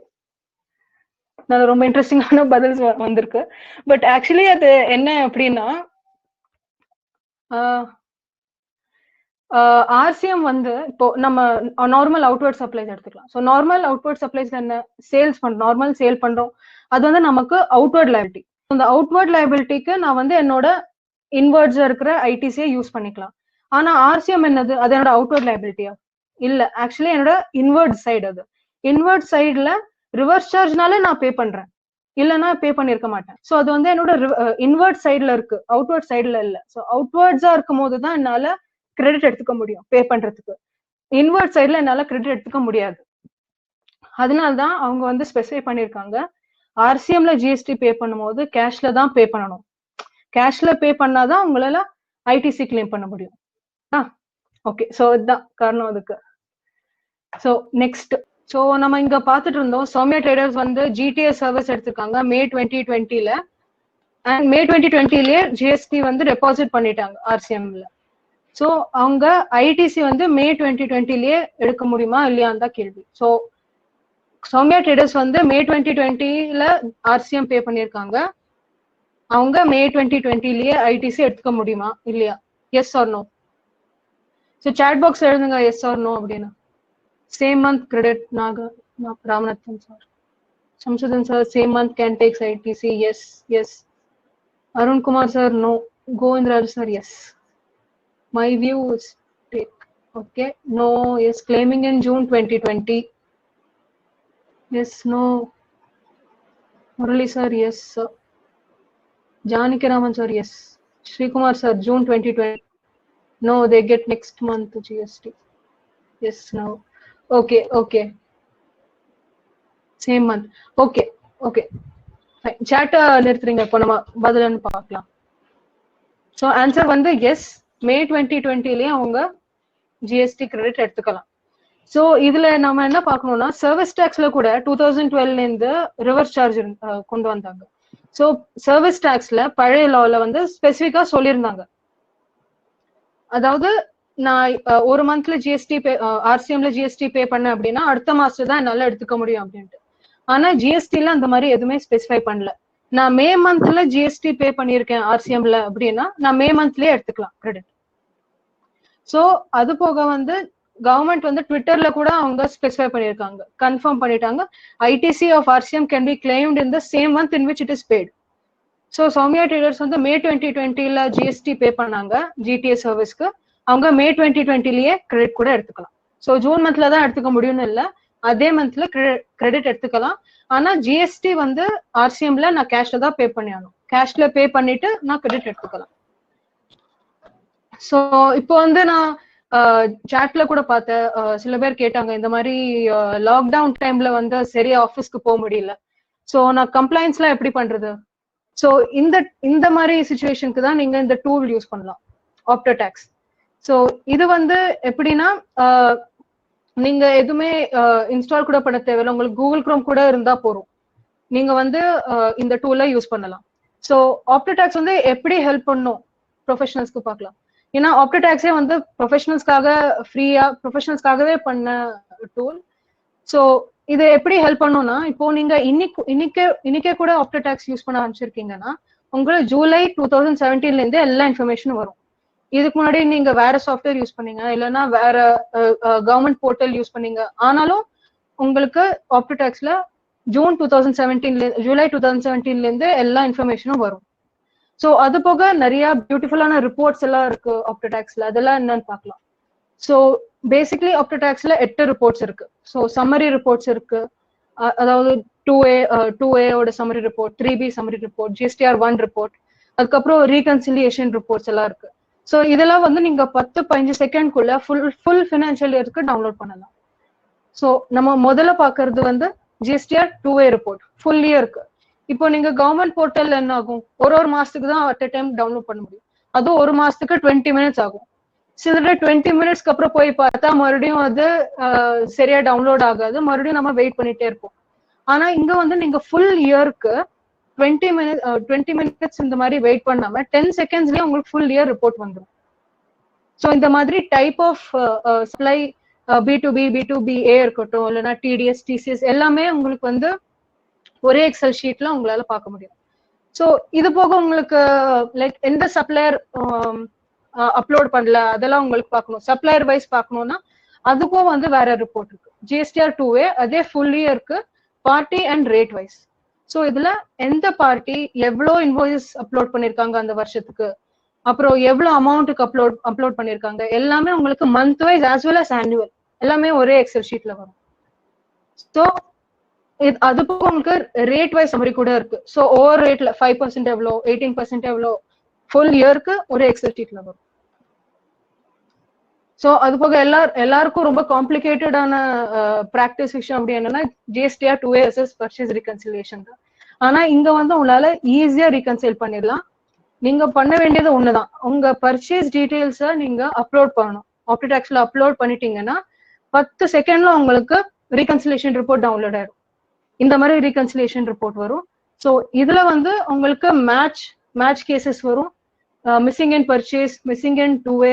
நல்ல ரொம்ப இன்ட்ரெஸ்டிங்கான பதில்ஸ் வந்திருக்கு. பட் ஆக்சுவலி அது என்ன அப்படின்னா, ஆர்சிஎம் வந்து இப்போ நம்ம நார்மல் அவுட்வர்ட் சப்ளைஸ் எடுத்துக்கலாம். ஸோ நார்மல் அவுட்வர்ட் சப்ளைஸ் என்ன? சேல்ஸ் பண்றோம், நார்மல் சேல் பண்றோம், அது வந்து நமக்கு அவுட்வர்ட் லைபிலிட்டி. அந்த அவுட்வர்ட் லைபிலிட்டிக்கு நான் வந்து என்னோட இன்வர்ட்ஸ் இருக்கிற ஐடிசியை யூஸ் பண்ணிக்கலாம். ஆனா ஆர்சிஎம் என்னது? அது என்னோட அவுட்வர்ட் லைபிலிட்டியா? இல்ல, ஆக்சுவலி என்னோட இன்வர்ட் சைடு. அது இன்வர்ட் சைடுல ரிவர்ஸ் சார்ஜ்னால நான் பே பண்றேன், இல்லைன்னா பே பண்ணிருக்க மாட்டேன். ஸோ அது வந்து என்னோட இன்வர்ட் சைடுல இருக்கு, அவுட்வர்ட் சைடுல இல்ல. ஸோ அவுட்வர்ட்ஸா இருக்கும் போது தான் என்னால கிரெடிட் எடுத்துக்க முடியும் பே பண்றதுக்கு. இன்வர்ட் சைடுல என்னால கிரெடிட் எடுத்துக்க முடியாது. அதனால்தான் அவங்க வந்து ஸ்பெசிஃபை பண்ணிருக்காங்க, ஆர்சிஎம்ல ஜிஎஸ்டி பே பண்ணும்போது கேஷ்ல தான் பே பண்ணணும். கேஷ்ல பே பண்ணாதான் உங்களால ஐடிசி கிளைம் பண்ண முடியும். ஓகே, ஸோ இதுதான் காரணம் அதுக்கு. ஸோ நெக்ஸ்ட், ஸோ நம்ம இங்க பாத்துட்டு இருந்தோம், சௌமியா ட்ரேடர்ஸ் வந்து ஜிடிஎஸ் சர்வீஸ் எடுத்திருக்காங்க மே 2020ல. அண்ட் மே 2020லயே ஜிஎஸ்டி வந்து டெபாசிட் பண்ணிட்டாங்க ஆர்சிஎம்ல. ஸோ அவங்க ஐடிசி வந்து மே 2020லயே எடுக்க முடியுமா இல்லையான்னு தான் கேள்வி. ஸோ சௌமியா ட்ரேடர்ஸ் வந்து மே 2020ல ஆர்சிஎம் பே பண்ணியிருக்காங்க. அவங்க மே 2020லயே ஐடிசி எடுத்துக்க முடியுமா இல்லையா? Yes or no? So chat box எழுதுங்க எஸ் ஆர் நோ அப்படின்னு. Same month credit Ramanathan sir, Samsudhan sir, same month can takes ITC, yes yes. Arunkumar sir no. Govindaraj sir yes. My view is take. Okay, no, yes, claiming in June 2020. Yes, no. Murali sir, yes. Sir. Janaki Raman sir, yes. Sri Kumar sir, June 2020. No, they get next month GST. Yes, no. Okay, okay. Same month. Okay, okay. Fine. Chat நிறுத்துறீங்க, இப்போ நம்ம பதிலன்னு பார்க்கலாம். So answer வந்து yes. மே 2020லயே அவங்க ஜிஎஸ்டி கிரெடிட் எடுத்துக்கலாம். ஸோ இதுல நம்ம என்ன பார்க்கணும்னா, சர்வீஸ் டாக்ஸ்ல கூட 2012ல இருந்து ரிவர்ஸ் சார்ஜ் கொண்டு வந்தாங்க. ஸோ சர்வீஸ் டாக்ஸ்ல பழைய லால வந்து ஸ்பெசிஃபிக்கா சொல்லியிருந்தாங்க, அதாவது நான் ஒரு மந்த்ல ஜிஎஸ்டி பே, ஆர்சிஎம்ல ஜிஎஸ்டி பே பண்ணேன் அப்படின்னா அடுத்த மாசம் தான் என்னால எடுத்துக்க முடியும் அப்படின்ட்டு. ஆனா ஜிஎஸ்டில அந்த மாதிரி எதுவுமே ஸ்பெசிஃபை பண்ணல. நான் மே மந்த்ல ஜிஎஸ்டி பே பண்ணியிருக்கேன் ஆர்சிஎம்ல அப்படின்னா நான் மே மந்த்லயே எடுத்துக்கலாம் கிரெடிட். ஸோ அது போக வந்து கவர்மெண்ட் வந்து ட்விட்டர்ல கூட அவங்க ஸ்பெசிஃபை பண்ணியிருக்காங்க, கன்ஃபார்ம் பண்ணிட்டாங்க, ITC of RCM can be claimed in the same month in which it is paid. So Soumya traders வந்து மே 2020ல ஜிஎஸ்டி பே பண்ணாங்க ஜிடிஎஸ் சர்வீஸ்க்கு, அவங்க மே 2020லயே கிரெடிட் கூட எடுத்துக்கலாம். ஸோ ஜூன் மந்த்ல தான் எடுத்துக்க முடியும்னு இல்லை, அதே மந்த்ல கிரெடிட் எடுத்துக்கலாம். ஆனா ஜிஎஸ்டி வந்து ஆர்சிஎம்ல நான் கேஷ்ல தான் பே பண்ணி ஆகணும், கேஷ்ல பே பண்ணிட்டு நான் கிரெடிட் எடுத்துக்கலாம். ஸோ இப்போ வந்து நான் சாட்ல கூட பார்த்தேன், சில பேர் கேட்டாங்க இந்த மாதிரி லாக்டவுன் டைம்ல வந்து சரியா ஆஃபீஸ்க்கு போக முடியல, ஸோ நான் கம்ப்ளைண்ட்ஸ்லாம் எப்படி பண்றது? ஸோ இந்த மாதிரி சுச்சுவேஷனுக்கு தான் நீங்க இந்த டூல் யூஸ் பண்ணலாம், ஆப்டோடாக்ஸ். ஸோ இது வந்து எப்படின்னா, நீங்க எதுவுமே இன்ஸ்டால் கூட பண்ண தேவையில்லை, உங்களுக்கு கூகுள் குரோம் கூட இருந்தா போறோம், நீங்க வந்து இந்த டூலை யூஸ் பண்ணலாம். ஸோ ஆப்டோடாக்ஸ் வந்து எப்படி ஹெல்ப் பண்ணும் ப்ரொஃபஷனல்ஸ்க்கு பார்க்கலாம். ஏன்னா ஆப்டோடாக்ஸே வந்து ப்ரொஃபஷனல்ஸ்க்காக ஃப்ரீயா ப்ரொஃபஷனல்ஸ்க்காகவே பண்ண டூல். ஸோ இது எப்படி ஹெல்ப் பண்ணும்னா, இப்போ நீங்க இன்னைக்கே கூட ஆப்டோடாக்ஸ் யூஸ் பண்ண ஆரம்பிச்சிருக்கீங்கன்னா உங்களுக்கு ஜூலை 2017ல இருந்து எல்லா இன்ஃபர்மேஷனும் வரும். இதுக்கு முன்னாடி நீங்க வேற சாஃப்ட்வேர் யூஸ் பண்ணீங்க, இல்லைன்னா வேற கவர்மெண்ட் போர்ட்டல் யூஸ் பண்ணீங்க, ஆனாலும் உங்களுக்கு ஆப்டோடாக்ஸ்ல ஜூலை 2017ல இருந்து எல்லா இன்ஃபர்மேஷனும் வரும். ஸோ அது போக நிறைய பியூட்டிஃபுல்லான ரிப்போர்ட்ஸ் எல்லாம் இருக்கு ஆப்டடாக்ஸ்ல, அதெல்லாம் என்னன்னு பார்க்கலாம். ஸோ பேசிக்லி ஆப்டடாக்ஸ்ல 8 ரிப்போர்ட்ஸ் இருக்கு. ஸோ சம்மரி ரிப்போர்ட்ஸ் இருக்கு, அதாவது 2A ஓட summary report, 3B summary report, GSTR 1 report, அதுக்கப்புறம் ரீகன்சிலியேஷன் ரிப்போர்ட்ஸ் எல்லாம் இருக்கு. ஸோ இதெல்லாம் வந்து நீங்க 10-15 செகண்ட்குள்ள ஃபுல் ஃபினான்ஷியல் இயருக்கு டவுன்லோட் பண்ணலாம். ஸோ நம்ம முதல்ல பாக்குறது வந்து GSTR 2A ரிப்போர்ட் ஃபுல் இயருக்கு. இப்போ நீங்க கவர்மெண்ட் போர்ட்டல் என்ன ஆகும், ஒரு மாசத்துக்கு தான் அட் டைம் டவுன்லோட் பண்ண முடியும். அதுவும் ஒரு மாசத்துக்கு 20 மினிட்ஸ் ஆகும். சில 20 மினிட்ஸ்க்கு அப்புறம் போய் பார்த்தா மறுபடியும் அது சரியா டவுன்லோட் ஆகாது, மறுபடியும் நம்ம வெயிட் பண்ணிட்டே இருப்போம். ஆனா இங்க வந்து நீங்க ஃபுல் இயருக்கு 20 மினிட்ஸ் இந்த மாதிரி வெயிட் பண்ணாம 10 செகண்ட்ஸ்லயே உங்களுக்கு ஃபுல் இயர் ரிப்போர்ட் வந்துடும். ஸோ இந்த மாதிரி type of supply B2B, B2BA இருக்கட்டும், இல்லைன்னா TDS, TCS எல்லாமே உங்களுக்கு வந்து ஒரே எக்ஸல் ஷீட்ல உங்களால பார்க்க முடியும். ஸோ இது போக உங்களுக்கு லைக் எந்த சப்ளையர் அப்லோட் பண்ணல அதெல்லாம் உங்களுக்கு பார்க்கணும். சப்ளையர் வைஸ் பார்க்கணும்னா அதுக்கும் வந்து வேற ரிப்போர்ட் இருக்கு. GSTR 2A அதே ஃபுல் இயருக்கு party and rate wise. So இதுல எந்த பார்ட்டி எவ்வளோ இன்வாய்ஸ் அப்லோட் பண்ணிருக்காங்க அந்த வருஷத்துக்கு, அப்புறம் எவ்வளவு அமௌண்ட்டுக்கு அப்லோட் பண்ணிருக்காங்க, எல்லாமே உங்களுக்கு month wise as well as annual எல்லாமே ஒரே எக்ஸல் ஷீட்ல வரும். ஸோ அது போக உங்களுக்கு ரேட் வைஸ் சம்மரி கூட இருக்கு. ஸோ ஓவர் ரேட்ல 5% எவ்வளோ, 18% எவ்வளோ, ஃபுல் இயருக்கு ஒரு எக்ஸல் ஷீட்ல வரும். ஸோ அது போக எல்லாருக்கும் ரொம்ப காம்ப்ளிகேட்டடான ப்ராக்டிஸ் விஷயம் அப்படி என்னன்னா GSTR 2A SS purchase reconciliation தான். ஆனா இங்க வந்து உங்களால ஈஸியா ரீகன்சைல் பண்ணிடலாம். நீங்க பண்ண வேண்டியது ஒண்ணுதான், உங்க பர்ச்சேஸ் டீடைல்ஸை நீங்க அப்லோட் பண்ணணும். ஆப்டடாக்ஸ்ல அப்லோட் பண்ணிட்டீங்கன்னா 10 செகண்ட்ல உங்களுக்கு ரீகன்சிலேஷன் ரிப்போர்ட் டவுன்லோட் ஆயிடும். இந்த மாதிரி ரீகன்சிலேஷன் ரிப்போர்ட் வரும். ஸோ இதுல வந்து உங்களுக்கு மேட்ச் கேசஸ் வரும், மிஸ்ஸிங் இன் பர்ச்சேஸ், மிஸ்ஸிங் இன் 2A,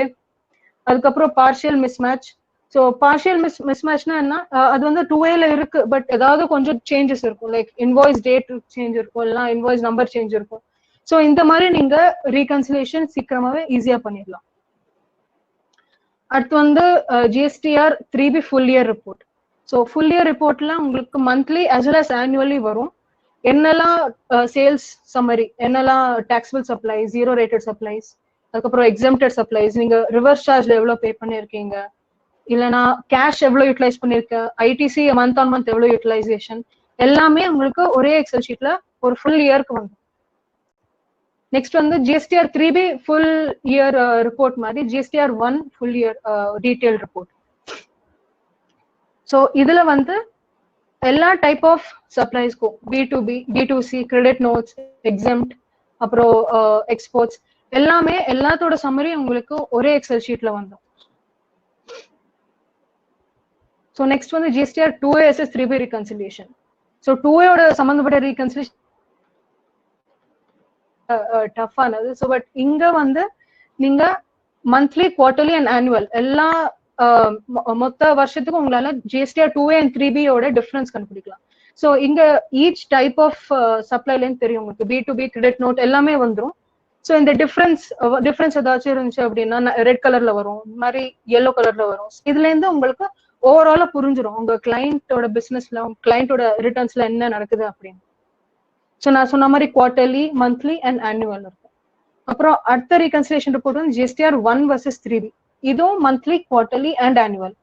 அதுக்கப்புறம் பார்ஷியல் மிஸ்மேட்ச். ஸோ பார்ஷியல் மிஸ்மேட்ச்னா என்ன, அது வந்து 2Aல இருக்கு பட் ஏதாவது கொஞ்சம் சேஞ்சஸ் இருக்கும், லைக் இன்வாய்ஸ் டேட் சேஞ்ச் இருக்கும், இல்லைன்னா இன்வாய்ஸ் நம்பர் சேஞ்ச் இருக்கும். ஸோ இந்த மாதிரி நீங்க ரீகன்சிலேஷன் சீக்கிரமாவே ஈஸியா பண்ணிடலாம். அடுத்து வந்து GSTR 3B full year report. So full year ரிப்போர்ட்ல உங்களுக்கு monthly as well as annually வரும். என்னெல்லாம் சேல்ஸ் சம்மரி, என்னெல்லாம் taxable supply, zero rated supplies, அதுக்கப்புறம் எக்ஸம்டட் சப்ளைஸ், நீங்க ரிவர்ஸ் சார்ஜ்ல எவ்வளவு பே பண்ணிருக்கீங்க, இல்லைன்னா கேஷ் எவ்வளவு யூட்டிலைஸ் பண்ணிருக்க, ITC மந்த் ஆன் மந்த் எவ்வளவு யூட்டிலைசேஷன், எல்லாமே உங்களுக்கு ஒரே எக்ஸல் ஷீட்ல ஒரு ஃபுல் இயருக்கு வந்து. நெக்ஸ்ட் வந்து GSTR 3B full year report மாதிரி GSTR 1 full year detail report. So இதுல வந்து எல்லா டைப் ஆஃப் சப்ளைஸ்க்கும் B2B, B2C, credit notes, exempt, அப்புறம் எக்ஸ்போர்ட்ஸ் எல்லாமே எல்லாத்தோட சம்மரி உங்களுக்கு ஒரே எக்ஸல் ஷீட்ல வந்துடும். ஸோ நெக்ஸ்ட் வந்து GSTR 2A SS 3B reconciliation. So 2A சம்பந்தப்பட்ட ரீகன்சிலியேஷன் டஃப் ஆனது. ஸோ பட் இங்க வந்து நீங்க மந்த்லி, குவார்டர்லி அண்ட் ஆனுவல் எல்லா மொத்த வருஷத்துக்கும் உங்களால GSTR 2A and 3B difference கண்டுபிடிக்கலாம். ஸோ இங்க ஈச் டைப் ஆஃப் சப்ளைலேருந்து தெரியும் உங்களுக்கு, B2B, கிரெடிட் நோட் எல்லாமே வந்துடும். ஸோ இந்த டிஃபரன்ஸ் ஏதாச்சும் இருந்துச்சு அப்படின்னா ரெட் கலர்ல வரும், இந்த மாதிரி yellow கலர்ல வரும். இதுல இருந்து உங்களுக்கு ஓவராலா புரிஞ்சிடும் உங்க கிளைண்டோட பிசினஸ்ல, உங்க கிளைண்டோட ரிட்டர்ன்ஸ்ல என்ன நடக்குது அப்படின்னு. ஸோ நான் சொன்ன மாதிரி குவார்டர்லி, மந்த்லி அண்ட் ஆனுவல் இருக்கும். அப்புறம் அடுத்த ரீகன்சிலேஷன் ரிப்போர்ட் வந்து GSTR 1 versus 3B. இதுவும் monthly, quarterly and annual.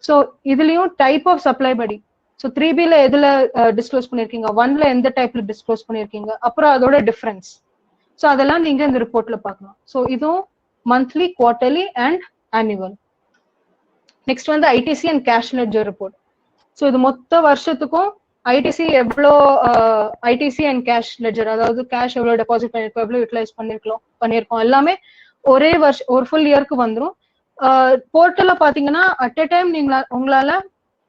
So இதுலயும் டைப் ஆஃப் சப்ளை படி, ஸோ 3Bல எதுல டிஸ்க்ளோஸ் பண்ணிருக்கீங்க, 1ல எந்த டைப்ல டிஸ்க்ளோஸ் பண்ணிருக்கீங்க, அப்புறம் அதோட டிஃபரன்ஸ். ஸோ அதெல்லாம் நீங்க இந்த ரிப்போர்ட்ல பார்க்கலாம். ஸோ இதுவும் monthly, quarterly and annual. Next வந்து ITC and cash ledger report. So இது மொத்த வருஷத்துக்கும் ITC எவ்வளோ ITC அண்ட் கேஷ் லெட்ஜர், அதாவது கேஷ் எவ்வளோ டெபாசிட் பண்ணிருக்கோம், எவ்வளோ யூட்டிலைஸ் பண்ணிருக்கோம் எல்லாமே ஒரே வருஷம் ஒரு ஃபுல் இயருக்கு வந்துடும். போர்ட்டல்ல பாத்தீங்கன்னா அட் எ டைம் உங்களால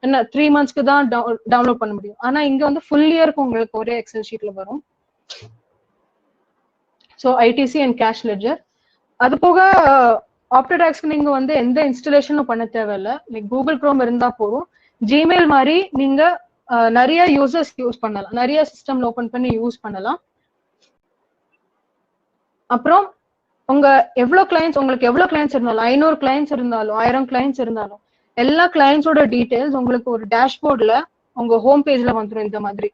என்ன 3 monthsக்கு தான் டவுன்லோட் பண்ண முடியும். ஆனா இங்க வந்து ஃபுல் இயருக்கு உங்களுக்கு ஒரே எக்ஸல் ஷீட்ல வரும். So ITC and cash ledger. அது போக ஆப்டடாக்ஸ்க்கு நீங்க வந்து எந்த இன்ஸ்டலேஷனும் பண்ண தேவையில்லை, லைக் கூகுள் குரோம் இருந்தா போதும். ஜிமெயில் மாதிரி நீங்க நிறைய யூசர்ஸ் யூஸ் பண்ணலாம், நிறைய சிஸ்டம்ல ஓபன் பண்ணி யூஸ் பண்ணலாம். அப்புறம் உங்களுக்கு எவ்வளவு கிளைண்ட்ஸ் இருந்தாலும், 500 கிளைண்ட்ஸ் இருந்தாலும், 1000 கிளைண்ட்ஸ் இருந்தாலும், எல்லா கிளைண்ட்ஸோட டீடைல்ஸ் உங்களுக்கு ஒரு டேஷ்போர்ட்ல உங்க ஹோம் பேஜ்ல வந்துடும் இந்த மாதிரி.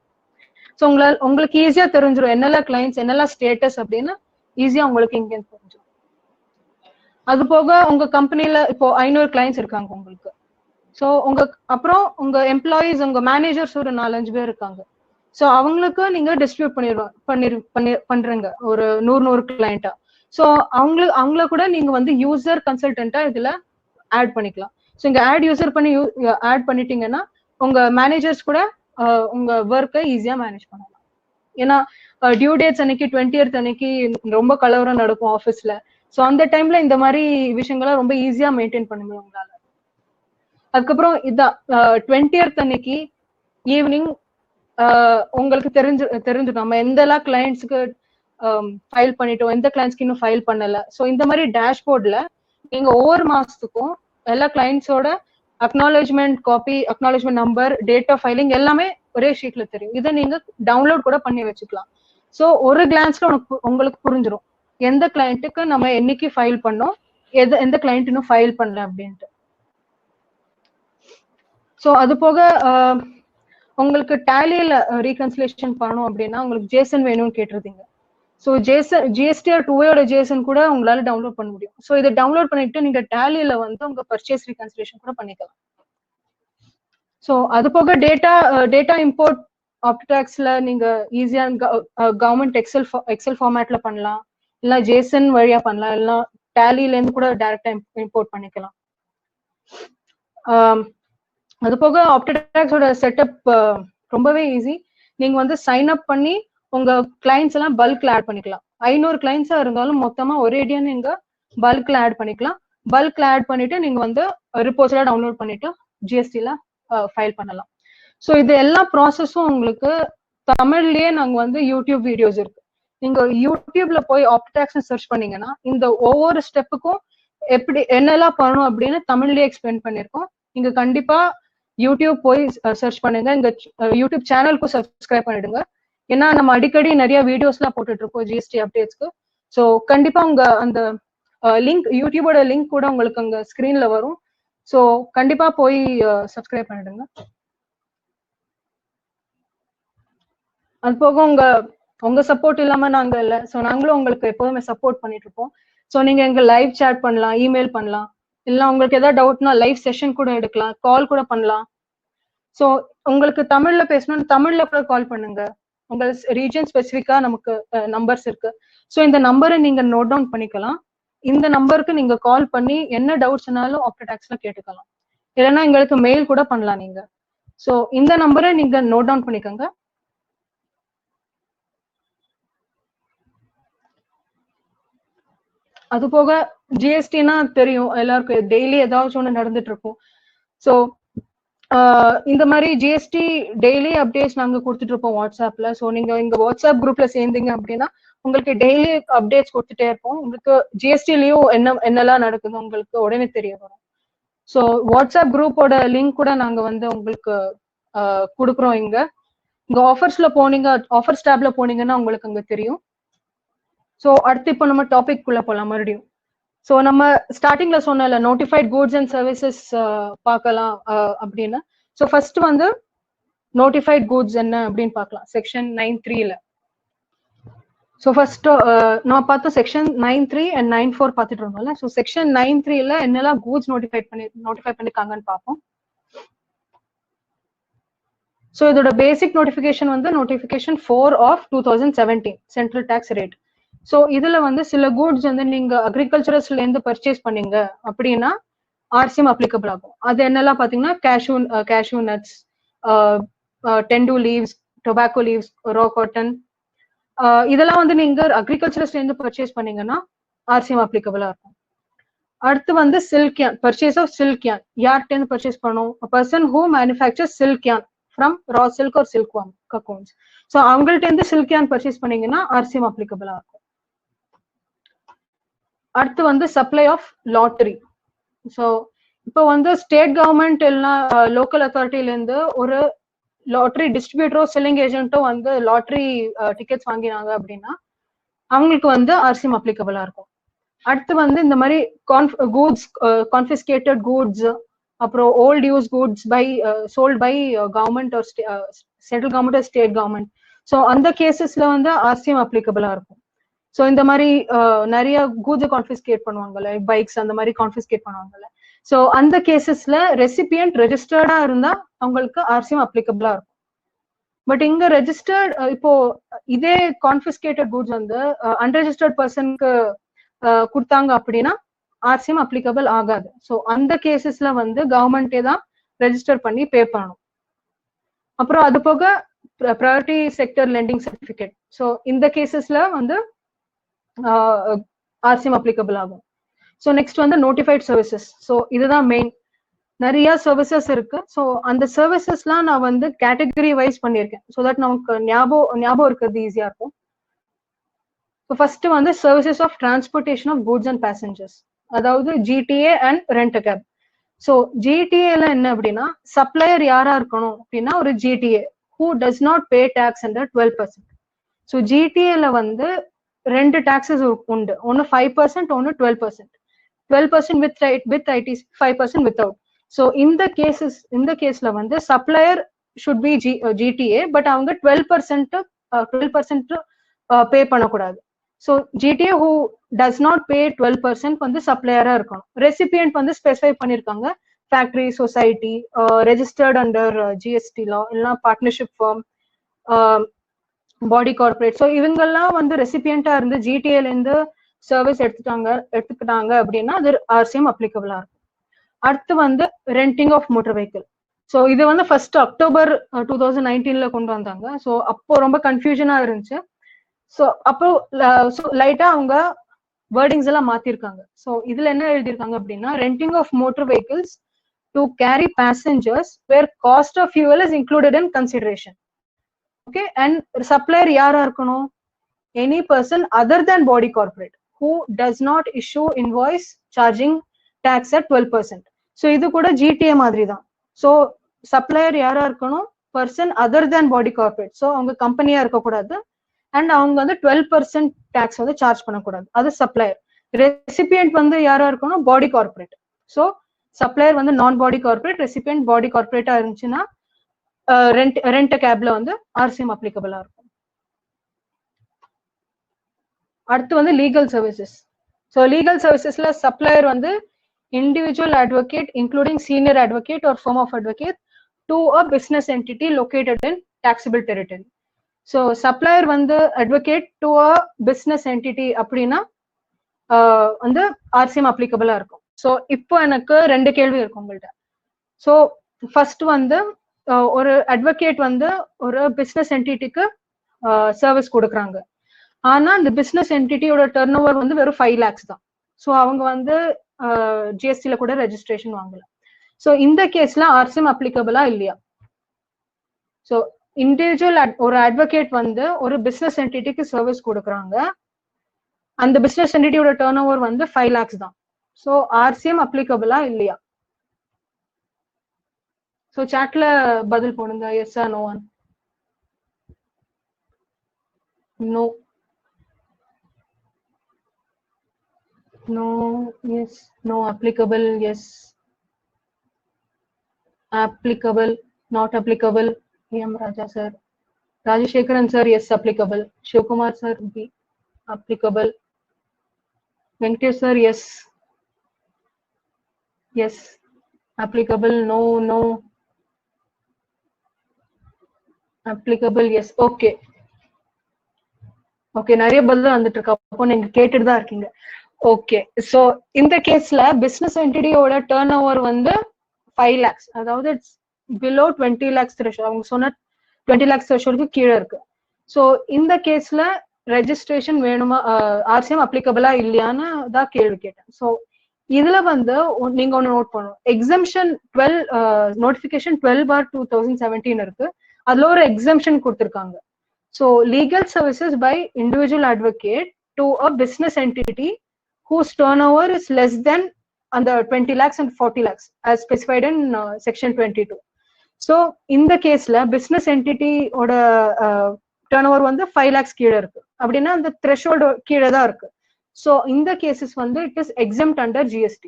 ஸோ உங்களுக்கு ஈஸியா தெரிஞ்சிடும் என்னெல்லாம் கிளைண்ட்ஸ், என்னெல்லாம் ஸ்டேட்டஸ் அப்படின்னு ஈஸியா உங்களுக்கு இங்க புரிஞ்சிடும். அது போக உங்க கம்பெனில இப்போ 500 கிளைண்ட்ஸ் இருக்காங்க உங்களுக்கு. ஸோ அப்புறம் உங்க எம்ப்ளாயிஸ், உங்க மேனேஜர்ஸ் ஒரு 4-5 பேர் இருக்காங்க. ஸோ அவங்களுக்கு நீங்க டிஸ்ட்ரிபியூட் பண்றீங்க ஒரு 100 கிளைண்டா. ஸோ அவங்கள கூட நீங்க வந்து யூசர் கன்சல்டன்டா இதுல ஆட் பண்ணிக்கலாம். ஸோ இங்க ஆட் பண்ணிட்டீங்கன்னா உங்க மேனேஜர்ஸ் கூட உங்க ஒர்க்கை ஈஸியா மேனேஜ் பண்ணலாம். ஏன்னா டியூ டேட்ஸ் அன்னைக்கு 20th அன்னைக்கு ரொம்ப கலவரம் நடக்கும் ஆஃபீஸ்ல. ஸோ அந்த டைம்ல இந்த மாதிரி விஷயங்களை ரொம்ப ஈஸியா மெயின்டைன் பண்ண முடியும் உங்களால. அதுக்கப்புறம் இதான் 20th அன்னைக்கு ஈவினிங் உங்களுக்கு தெரிஞ்சு நம்ம எந்தெல்லாம் கிளைண்ட்ஸுக்கு ஃபைல் பண்ணிட்டோம், எந்த கிளைண்ட்ஸ்க்கு இன்னும் ஃபைல் பண்ணல. ஸோ இந்த மாதிரி டேஷ்போர்ட்ல நீங்க ஒவ்வொரு மாசத்துக்கும் எல்லா கிளைண்ட்ஸோட acknowledgement copy, acknowledgement number, date of filing எல்லாமே ஒரே ஷீட்ல தெரியும். இதை நீங்க டவுன்லோட் கூட பண்ணி வச்சுக்கலாம். ஸோ ஒரு கிளான்ஸ்ல உங்களுக்கு புரிஞ்சிடும் எந்த கிளைண்ட்டுக்கு நம்ம என்னைக்கு ஃபைல் பண்ணோம், எந்த கிளைண்ட் இன்னும் ஃபைல் பண்ணல அப்படின்ட்டு. ஸோ அது போக உங்களுக்கு டேலியில ரீகன்சிலேஷன் பண்ணணும் அப்படின்னா உங்களுக்கு ஜேசன் வேணும்னு கேட்டிருந்தீங்க. ஸோ ஜிஎஸ்டிஆர் 2 ஜேசன் கூட உங்களால டவுன்லோட் பண்ண முடியும். ஸோ இதை டவுன்லோட் பண்ணிட்டு நீங்க டேலியில வந்து உங்க பர்ச்சேஸ் ரீகன்சிலேஷன் கூட பண்ணிக்கலாம். ஸோ அது போக டேட்டா இம்போர்ட் ஆப்டாக்ஸ்ல நீங்க ஈஸியா கவர்மெண்ட் எக்ஸல் ஃபார்மேட்ல பண்ணலாம், இல்ல ஜேசன் வழியா பண்ணலாம், இல்ல டேலில இருந்து கூட டைரக்டா இம்போர்ட் பண்ணிக்கலாம். அது போக ஆப்டாக்ஸோட செட்டப் ரொம்பவே ஈஸி. நீங்க வந்து சைன் அப் பண்ணி உங்க கிளைண்ட்ஸ் எல்லாம் பல்க்ல ஆட் பண்ணிக்கலாம். 500 கிளைண்ட்ஸா இருந்தாலும் மொத்தமா ஒரேடியா நீங்க பல்க்ல ஆட் பண்ணிக்கலாம். பல்க்ல ஆட் பண்ணிட்டு நீங்க வந்து ரிப்போர்ட்ஸ் எல்லாம் டவுன்லோட் பண்ணிட்டு ஜிஎஸ்டில ஃபைல் பண்ணலாம். ஸோ இது எல்லா ப்ராசஸும் உங்களுக்கு தமிழ்லயே நாங்க வந்து யூடியூப் வீடியோஸ் இருக்கு. நீங்க யூடியூப்ல போய் ஆப்டாக்ஸ் சர்ச் பண்ணீங்கன்னா இந்த ஒவ்வொரு ஸ்டெப்புக்கும் எப்படி என்னெல்லாம் பண்ணணும் அப்படின்னு தமிழ்லயே எக்ஸ்பிளைன் பண்ணிருக்கோம். நீங்க கண்டிப்பா யூடியூப் போய் சர்ச் பண்ணுங்க. எங்க யூடியூப் சேனலுக்கும் சப்ஸ்கிரைப் பண்ணிடுங்க. ஏன்னா நம்ம அடிக்கடி நிறைய வீடியோஸ் எல்லாம் போட்டுட்டு இருக்கோம் ஜிஎஸ்டி அப்டேட்ஸ்க்கு. ஸோ கண்டிப்பா உங்க அந்த லிங்க், யூடியூபோட லிங்க் கூட உங்களுக்கு அங்க ஸ்கிரீன்ல வரும். ஸோ கண்டிப்பா போய் சப்ஸ்கிரைப் பண்ணிடுங்க. அது போக உங்க சப்போர்ட் இல்லாம நாங்க இல்லை. ஸோ நாங்களும் உங்களுக்கு எப்போதுமே சப்போர்ட் பண்ணிட்டு இருப்போம். ஸோ நீங்க எங்க லைவ் சேட் பண்ணலாம், இமெயில் பண்ணலாம், இல்லை உங்களுக்கு ஏதாவது டவுட்னா லைவ் செஷன் கூட எடுக்கலாம், கால் கூட பண்ணலாம். ஸோ உங்களுக்கு தமிழ்ல பேசணும்னு தமிழ்ல கூட கால் பண்ணுங்க. உங்க ரீஜன் ஸ்பெசிஃபிக்கா நமக்கு நம்பர்ஸ் இருக்கு. ஸோ இந்த நம்பரை நீங்க நோட் டவுன் பண்ணிக்கலாம். இந்த நம்பருக்கு நீங்க கால் பண்ணி என்ன டவுட்ஸ்னாலும் ஆப்டாக்ஸ்ல கேட்டுக்கலாம். இல்லைன்னா எங்களுக்கு மெயில் கூட பண்ணலாம் நீங்க. ஸோ இந்த நம்பரை நீங்க நோட் டவுன் பண்ணிக்கோங்க. அது போக ஜிஎஸ்டினா தெரியும் எல்லாருக்கும், டெய்லி ஏதாச்சும் ஒன்று நடந்துட்டு இருக்கும். ஸோ இந்த மாதிரி ஜிஎஸ்டி டெய்லி அப்டேட்ஸ் நாங்க கொடுத்துட்டு இருப்போம் வாட்ஸ்அப்ல. ஸோ நீங்க இங்க வாட்ஸ்அப் குரூப்ல சேர்ந்தீங்க அப்படின்னா உங்களுக்கு டெய்லி அப்டேட்ஸ் கொடுத்துட்டே இருப்போம். உங்களுக்கு ஜிஎஸ்டிலயும் என்னெல்லாம் நடக்குது உங்களுக்கு உடனே தெரிய வரும். ஸோ வாட்ஸ்அப் குரூப்போட லிங்க் கூட நாங்க வந்து உங்களுக்கு கொடுக்குறோம். இங்க ஆஃபர்ஸ்ல போனீங்க, ஆஃபர்ஸ் டேப்ல போனீங்கன்னா உங்களுக்கு அங்க தெரியும். ஸோ அடுத்து இப்போ நம்ம டாபிக் குள்ள போலாம் மறுபடியும். ஸோ நம்ம ஸ்டார்டிங்ல சொன்னல நோட்டிஃபைட் கூட்ஸ் அண்ட் சர்வீசஸ் பார்க்கலாம் அப்படின்னு. ஸோ ஃபர்ஸ்ட் வந்து நோட்டிஃபைட் கூட்ஸ் என்ன அப்படின்னு பார்க்கலாம் செக்ஷன் 9(3)ல. ஸோ ஃபர்ஸ்ட் நம்ம பார்த்தோம் செக்ஷன் 9(3) அண்ட் 9(4) பார்த்துட்டு இருந்தோம்ல. ஸோ செக்ஷன் 9(3)ல என்னெல்லாம் கூட்ஸ் நோட்டிஃபை பண்ணிருக்காங்கன்னு பார்ப்போம். ஸோ இதோட பேசிக் நோட்டிஃபிகேஷன் வந்து notification 4 of 2017 central tax rate. So இதுல வந்து சில கூட்ஸ் வந்து நீங்க அக்ரிகல்ச்சரஸ்ல இருந்து பர்ச்சேஸ் பண்ணீங்க அப்படின்னா ஆர்சிஎம் அப்ளிகபிள் ஆகும். அது என்னெல்லாம் பாத்தீங்கன்னா cashew nuts, tendu leaves, tobacco leaves, raw cotton, இதெல்லாம் வந்து நீங்க அக்ரிகல்ச்சரஸ்ல இருந்து பர்ச்சேஸ் பண்ணீங்கன்னா ஆர்சிஎம் அப்ளிகபிளா இருக்கும். அடுத்து வந்து சில்க் யான், பர்ச்சேஸ் ஆஃப் சில்க் யான் யார்கிட்ட இருந்து பர்ச்சேஸ் பண்ணும், person who manufacture silk yarn from raw silk or silk cocoons. So அவங்கள்ட்ட இருந்து சில்க் யான் பர்ச்சேஸ் பண்ணீங்கன்னா ஆர்சிஎம் அப்ளிகபிளா இருக்கும். அடுத்து வந்து சப்ளை ஆஃப் லாட்டரி. ஸோ இப்போ வந்து ஸ்டேட் கவர்மெண்ட் இல்லைன்னா லோக்கல் அத்தாரிட்டில இருந்து ஒரு லாட்டரி டிஸ்ட்ரிபியூட்டரோ செல்லிங் ஏஜென்ட்டோ வந்து லாட்டரி டிக்கெட்ஸ் வாங்கினாங்க அப்படின்னா அவங்களுக்கு வந்து ஆர்சிஎம் அப்ளிகபிளா இருக்கும். அடுத்து வந்து இந்த மாதிரி கூட்ஸ், கான்ஃபிஸ்கேட்டட் கூட்ஸ், அப்புறம் old use goods sold by government or central government or state government. So அந்த கேசஸ்ல வந்து ஆர்சிஎம் அப்ளிகபிளா இருக்கும். ஸோ இந்த மாதிரி நிறைய கூட்ஸ் கான்ஃபிஸ்கேட் பண்ணுவாங்கல்ல, பைக்ஸ் அந்த மாதிரி கான்ஃபிஸ்கேட் பண்ணுவாங்கல்ல. ஸோ அந்த கேசஸ்ல ரெசிபியன்ட் ரெஜிஸ்டர்டா இருந்தா அவங்களுக்கு ஆர்சிஎம் அப்ளிகபிளா இருக்கும். பட் இங்க ரெஜிஸ்டர்ட் இப்போ இதே கான்ஃபிஸ்கேட்டட் கூட்ஸ் வந்து அன்ரெஜிஸ்டர்ட் பர்சனுக்கு கொடுத்தாங்க அப்படின்னா ஆர்சிஎம் அப்ளிகபிள் ஆகாது. ஸோ அந்த கேசஸ்ல வந்து கவர்மெண்டே தான் ரெஜிஸ்டர் பண்ணி பே பண்ணணும். அப்புறம் அது போக priority sector lending certificate, so இந்த கேசஸ்ல வந்து ஆர்சிஎம் அப்ளிகபிள் ஆகும். ஸோ நெக்ஸ்ட் வந்து நோட்டிஃபைட் சர்வீசஸ். ஸோ இதுதான் மெயின். நிறைய சர்வீசஸ் இருக்கு. ஸோ அந்த சர்வீசஸ்லாம் நான் வந்து கேட்டகரி வைஸ் பண்ணியிருக்கேன். ஸோ தட் நமக்கு ஞாபகம் இருக்கிறது ஈஸியா இருக்கும். ஸோ ஃபர்ஸ்ட் வந்து services of transportation of goods and passengers, அதாவது GTA and rent cab. So ஜிடிஏல என்ன அப்படின்னா சப்ளையர் யாரா இருக்கணும் அப்படின்னா ஒரு GTA who does not pay tax under 12%. So ஜிடிஏல வந்து ரெண்டு டாக்ஸஸ் உண்டு, ஒன்னு 5%, ஒன்னு 12%. 12% with ITC, 5% without. ஸோ இந்த கேஸ்ல வந்து supplier should be GTA, but அவங்க 12% பே பண்ணக்கூடாது. So GTA who does not pay 12% வந்து சப்ளையரா இருக்கணும். ரெசிபியன்ட் வந்து ஸ்பெசிஃபை பண்ணிருக்காங்க, factory, society, registered under GST law, இல்லைன்னா partnership firm, body corporate. So இவங்கெல்லாம் வந்து ரெசிபியண்டா இருந்து ஜிடிஏல இருந்து சர்வீஸ் எடுத்துக்கிட்டாங்க அப்படின்னா அது ஆர்சிஎம் அப்ளிகபிளா இருக்கும். அடுத்து வந்து renting of motor vehicle. So இது வந்து ஃபர்ஸ்ட் அக்டோபர் 2019 கொண்டு வந்தாங்க. ஸோ அப்போ ரொம்ப கன்ஃபியூஷனா இருந்துச்சு. ஸோ அப்போ லைட்டா அவங்க வேர்டிங்ஸ் எல்லாம் மாத்திருக்காங்க. ஸோ இதுல என்ன எழுதியிருக்காங்க அப்படின்னா renting of motor vehicles to carry passengers where cost of fuel is included in consideration. Okay, and supplier யாரா இருக்கணும்? Any person other than body corporate who does not issue invoice charging tax at 12%. So இது கூட ஜிடிஏ மாதிரி தான். ஸோ சப்ளையர் யாரா இருக்கணும்? Person other than body corporate. So அவங்க கம்பெனியா இருக்கக்கூடாது அண்ட் அவங்க வந்து 12% டேக்ஸ் வந்து சார்ஜ் பண்ணக்கூடாது. அது சப்ளையர். ரெசிபியன்ட் வந்து யாரா இருக்கணும்? பாடி கார்பரேட். ஸோ சப்ளையர் வந்து நான் பாடி கார்பரேட், ரெசிபியன்ட் பாடி கார்பரேட்டா இருந்துச்சுன்னா ரெண்ட் கேப்ல வந்து ஆர்சிஎம் அப்ளிகபிளா இருக்கும். அடுத்து வந்து லீகல் சர்வீசஸ். ஸோ லீகல் சர்வீசஸ்ல சப்ளையர் வந்து individual advocate including senior advocate or firm of advocate to a business entity located in taxable territory. So supplier வந்து advocate to a business entity அப்படின்னா வந்து ஆர்சிஎம் அப்ளிகபிளா இருக்கும். ஸோ இப்போ எனக்கு ரெண்டு கேள்வி இருக்கும் உங்கள்கிட்ட. ஸோ ஃபர்ஸ்ட் வந்து ஒரு அட்வொகேட் வந்து ஒரு பிசினஸ் என்டிட்டிக்கு சர்வீஸ் கொடுக்குறாங்க. ஆனா அந்த பிசினஸ் என்டிட்டியோட டர்ன் ஓவர் வந்து வெறும் 5 lakhs தான். ஸோ அவங்க வந்து ஜிஎஸ்டில கூட ரெஜிஸ்ட்ரேஷன் வாங்கல. ஸோ இந்த கேஸ்ல ஆர்சிஎம் அப்ளிகபிளா இல்லையா? ஸோ இண்டிவிஜுவல் ஒரு அட்வொகேட் வந்து ஒரு பிசினஸ் என்டிட்டிக்கு சர்வீஸ் கொடுக்குறாங்க. அந்த பிசினஸ் என்டிட்டியோட டர்ன் ஓவர் வந்து 5 lakhs தான். ஸோ ஆர்சிஎம் அப்ளிகபிளா இல்லையா? ஸோ சாட்ல பதில் போடுங்க. Yes or no one. No. No, yes, no, applicable, yes, applicable, not applicable. M. Raja sir, Rajashekaran sir, yes, applicable. Shivkumar sir, B, applicable. Venkatesh sir, yes, yes, applicable. No, no, applicable, yes, okay. Okay, நிறைய பதில் வந்துட்டு இருக்கு. அப்போ நீங்க கேட்டுட்டு தான் இருக்கீங்க. ஓகே, ஸோ இந்த கேஸ்ல பிசினஸ் என்டிட்டியோட டர்ன் ஓவர் வந்து 5 lakhs, அதாவது இட்ஸ் பிலோ 20 lakhs த்ரெஷோல்ட். அவங்க சொன்ன 20 lakhs த்ரெஷோல்டுக்கு கீழே இருக்கு. ஸோ இந்த கேஸ்ல ரெஜிஸ்ட்ரேஷன் வேணுமா, ஆர்சிஎம் அப்ளிகபிளா இல்லையான்னு தான் கேள்வி கேட்டேன். ஸோ இதுல வந்து நீங்க ஒன்னு நோட் பண்ணணும். எக்ஸம்ஷன் 12 நோட்டிபிகேஷன் 12/2017 இருக்கு. அதுல ஒரு எக்ஸம்ஷன் கொடுத்திருக்காங்க. So legal services by individual advocate to a business entity whose turnover is less than under 20 lakhs and 40 lakhs as specified in section 22. So in the case la business entity oda turnover வந்து 5 lakhs கீழ இருக்கு அப்படினா அந்த threshold கீழ தான் இருக்கு. So in the cases வந்து it is exempt under GST.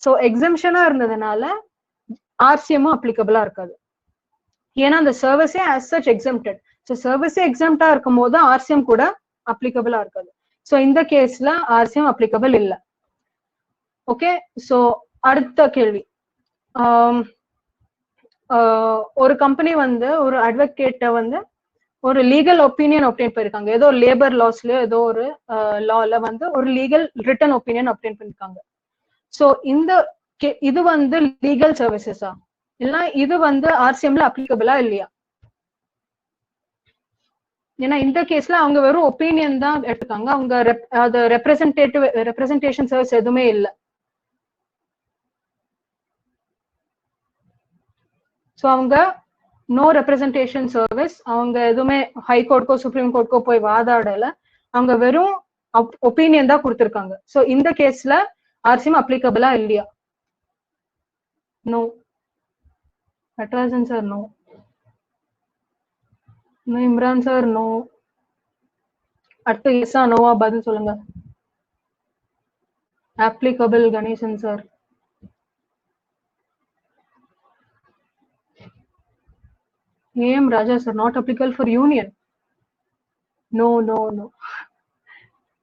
So exemption இருந்ததனால RCM applicable இருக்காது. ஏன்னா அந்த சர்வீஸே as such exempted. ஸோ சர்வீஸே எக்ஸாம்டா இருக்கும் போது ஆர்சிஎம் கூட அப்ளிகபிளா இருக்காது. ஸோ இந்த கேஸ்ல ஆர்சிஎம் அப்ளிகபிள் இல்லை. ஓகே, ஸோ அடுத்த கேள்வி. ஒரு கம்பெனி வந்து ஒரு அட்வொகேட்டை வந்து ஒரு லீகல் ஒப்பீனியன் obtain பண்ணிருக்காங்க. ஏதோ லேபர் லாஸ்ல ஏதோ ஒரு லால வந்து ஒரு லீகல் ரிட்டன் ஒப்பீனியன் obtain பண்ணிருக்காங்க. ஸோ இது வந்து லீகல் சர்வீசஸா இல்ல இது வந்து ஆர்சிஎம்ல அப்ளிகபிளா இல்லையா? ஏன்னா இந்த கேஸ்ல அவங்க வெறும் ஒப்பீனியன் தான் எடுத்துக்காங்க, அவங்க அது ரெப்ரசன்டேஷன் சர்வீஸ் எதுவுமே இல்லை. ஸோ அவங்க நோ ரெப்ரசன்டேஷன் சர்வீஸ், அவங்க எதுவுமே ஹை கோர்ட்கோ சுப்ரீம் கோர்ட்கோ போய் வாதாடல, அவங்க வெறும் ஒப்பீனியன் தான் கொடுத்துருக்காங்க. ஸோ இந்த கேஸ்ல ஆர்சிஎம் அப்ளிகபிளா இல்லையா? No. Natarajan sir no. Imran sir no. அடுத்து எஸ்ஸா நோவா பதில் சொல்லுங்க. Applicable Ganesan sir. AM Raja sir, not applicable for union. No, no, no.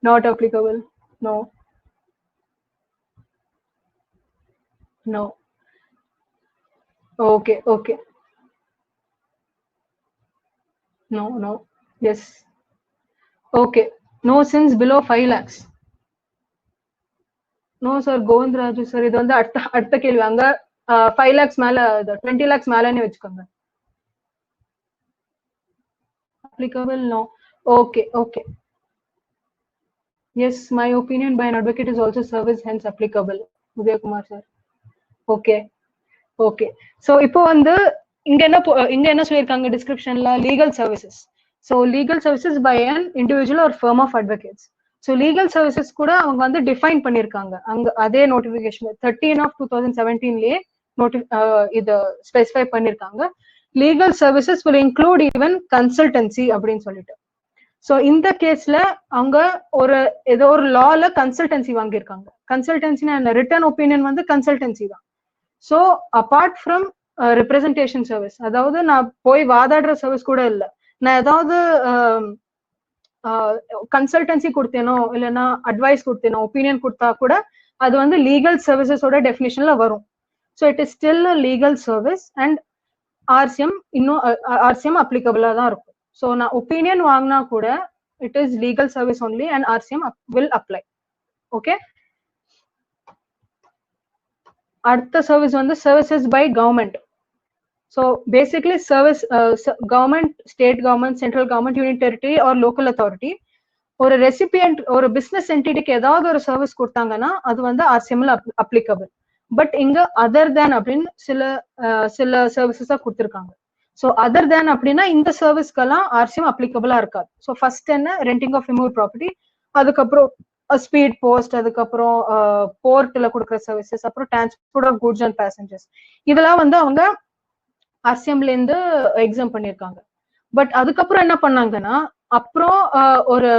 Not applicable. No. No. Okay, okay. No, no. Yes. Okay. No sins below 5 lakhs. No sir, Govind Raju sir, இது வந்து அடுத்த கேள்வி. அங்க 5 lakhs மேல 20 lakhs மேலன்னு வெச்சுக்கோங்க. Applicable? No. Okay, okay. Yes, my opinion by an advocate is also service, hence applicable. Udaya Kumar sir. Okay. Okay. So இப்போ வந்து இங்க என்ன சொல்லிருக்காங்க டிஸ்கிரிப்ஷன்ல legal services. So legal services by an individual ஒரு firm of advocates. So legal services கூட அவங்க வந்து டிஃபைன் பண்ணிருக்காங்க அங்க அதே நோட்டிபிகேஷன் 13/2017 இது ஸ்பெசிஃபை பண்ணிருக்காங்க. Legal services will include even consultancy அப்படின்னு சொல்லிட்டு. ஸோ இந்த கேஸ்ல அவங்க ஏதோ ஒரு லால கன்சல்டன்சி வாங்கியிருக்காங்க. கன்சல்டன்சினா ரிட்டன் ஒப்பீனியன் வந்து கன்சல்டன்சி தான். So apart from representation service, அதாவது நான் போய் வாதாடுற சர்வீஸ் கூட இல்லை, நான் ஏதாவது கன்சல்டன்சி கொடுத்தேனோ இல்லைன்னா அட்வைஸ் கொடுத்தேனோ ஒப்பீனியன் கொடுத்தா கூட அது வந்து லீகல் சர்வீசஸோட டெஃபினிஷன்ல வரும். So it is still a legal service and RCM அப்ளிகபிளா தான் இருக்கும். ஸோ நான் ஒப்பீனியன் வாங்கினா கூட it is legal service only and RCM will apply. Okay, அடுத்த சர்வீஸ் வந்து services by government. So basically service government, state government, central government, union territory or local authority ஒரு ரெசிபியன்ட் ஒரு பிசினஸ் என்டிட்டிக்கு ஏதாவது ஒரு சர்வீஸ் கொடுத்தாங்கன்னா அது வந்து ஆர்சிஎம்ல அப்ளிகபிள். பட் இங்க அதர் தேன் அப்படின்னு சில சர்வீசஸா கொடுத்துருக்காங்க. ஸோ அதர் தேன் அப்படின்னா இந்த சர்வீஸ்க்கெல்லாம் ஆர்சிஎம் அப்ளிகபிளா இருக்காது. ஸோ ஃபர்ஸ்ட் என்ன ரெண்டிங் ஆஃப் ரிமூவ் ப்ராப்பர்ட்டி, அதுக்கப்புறம் ஸ்பீட் போஸ்ட், அதுக்கப்புறம் போர்ட்ல கொடுக்குற சர்வீசஸ், அப்புறம் transport of goods and passengers, இதெல்லாம் வந்து அவங்க ஆர்சிஎம்ல இருந்து எக்ஸாம் பண்ணியிருக்காங்க. பட் அதுக்கப்புறம் என்ன பண்ணாங்கன்னா அப்புறம் ஒரு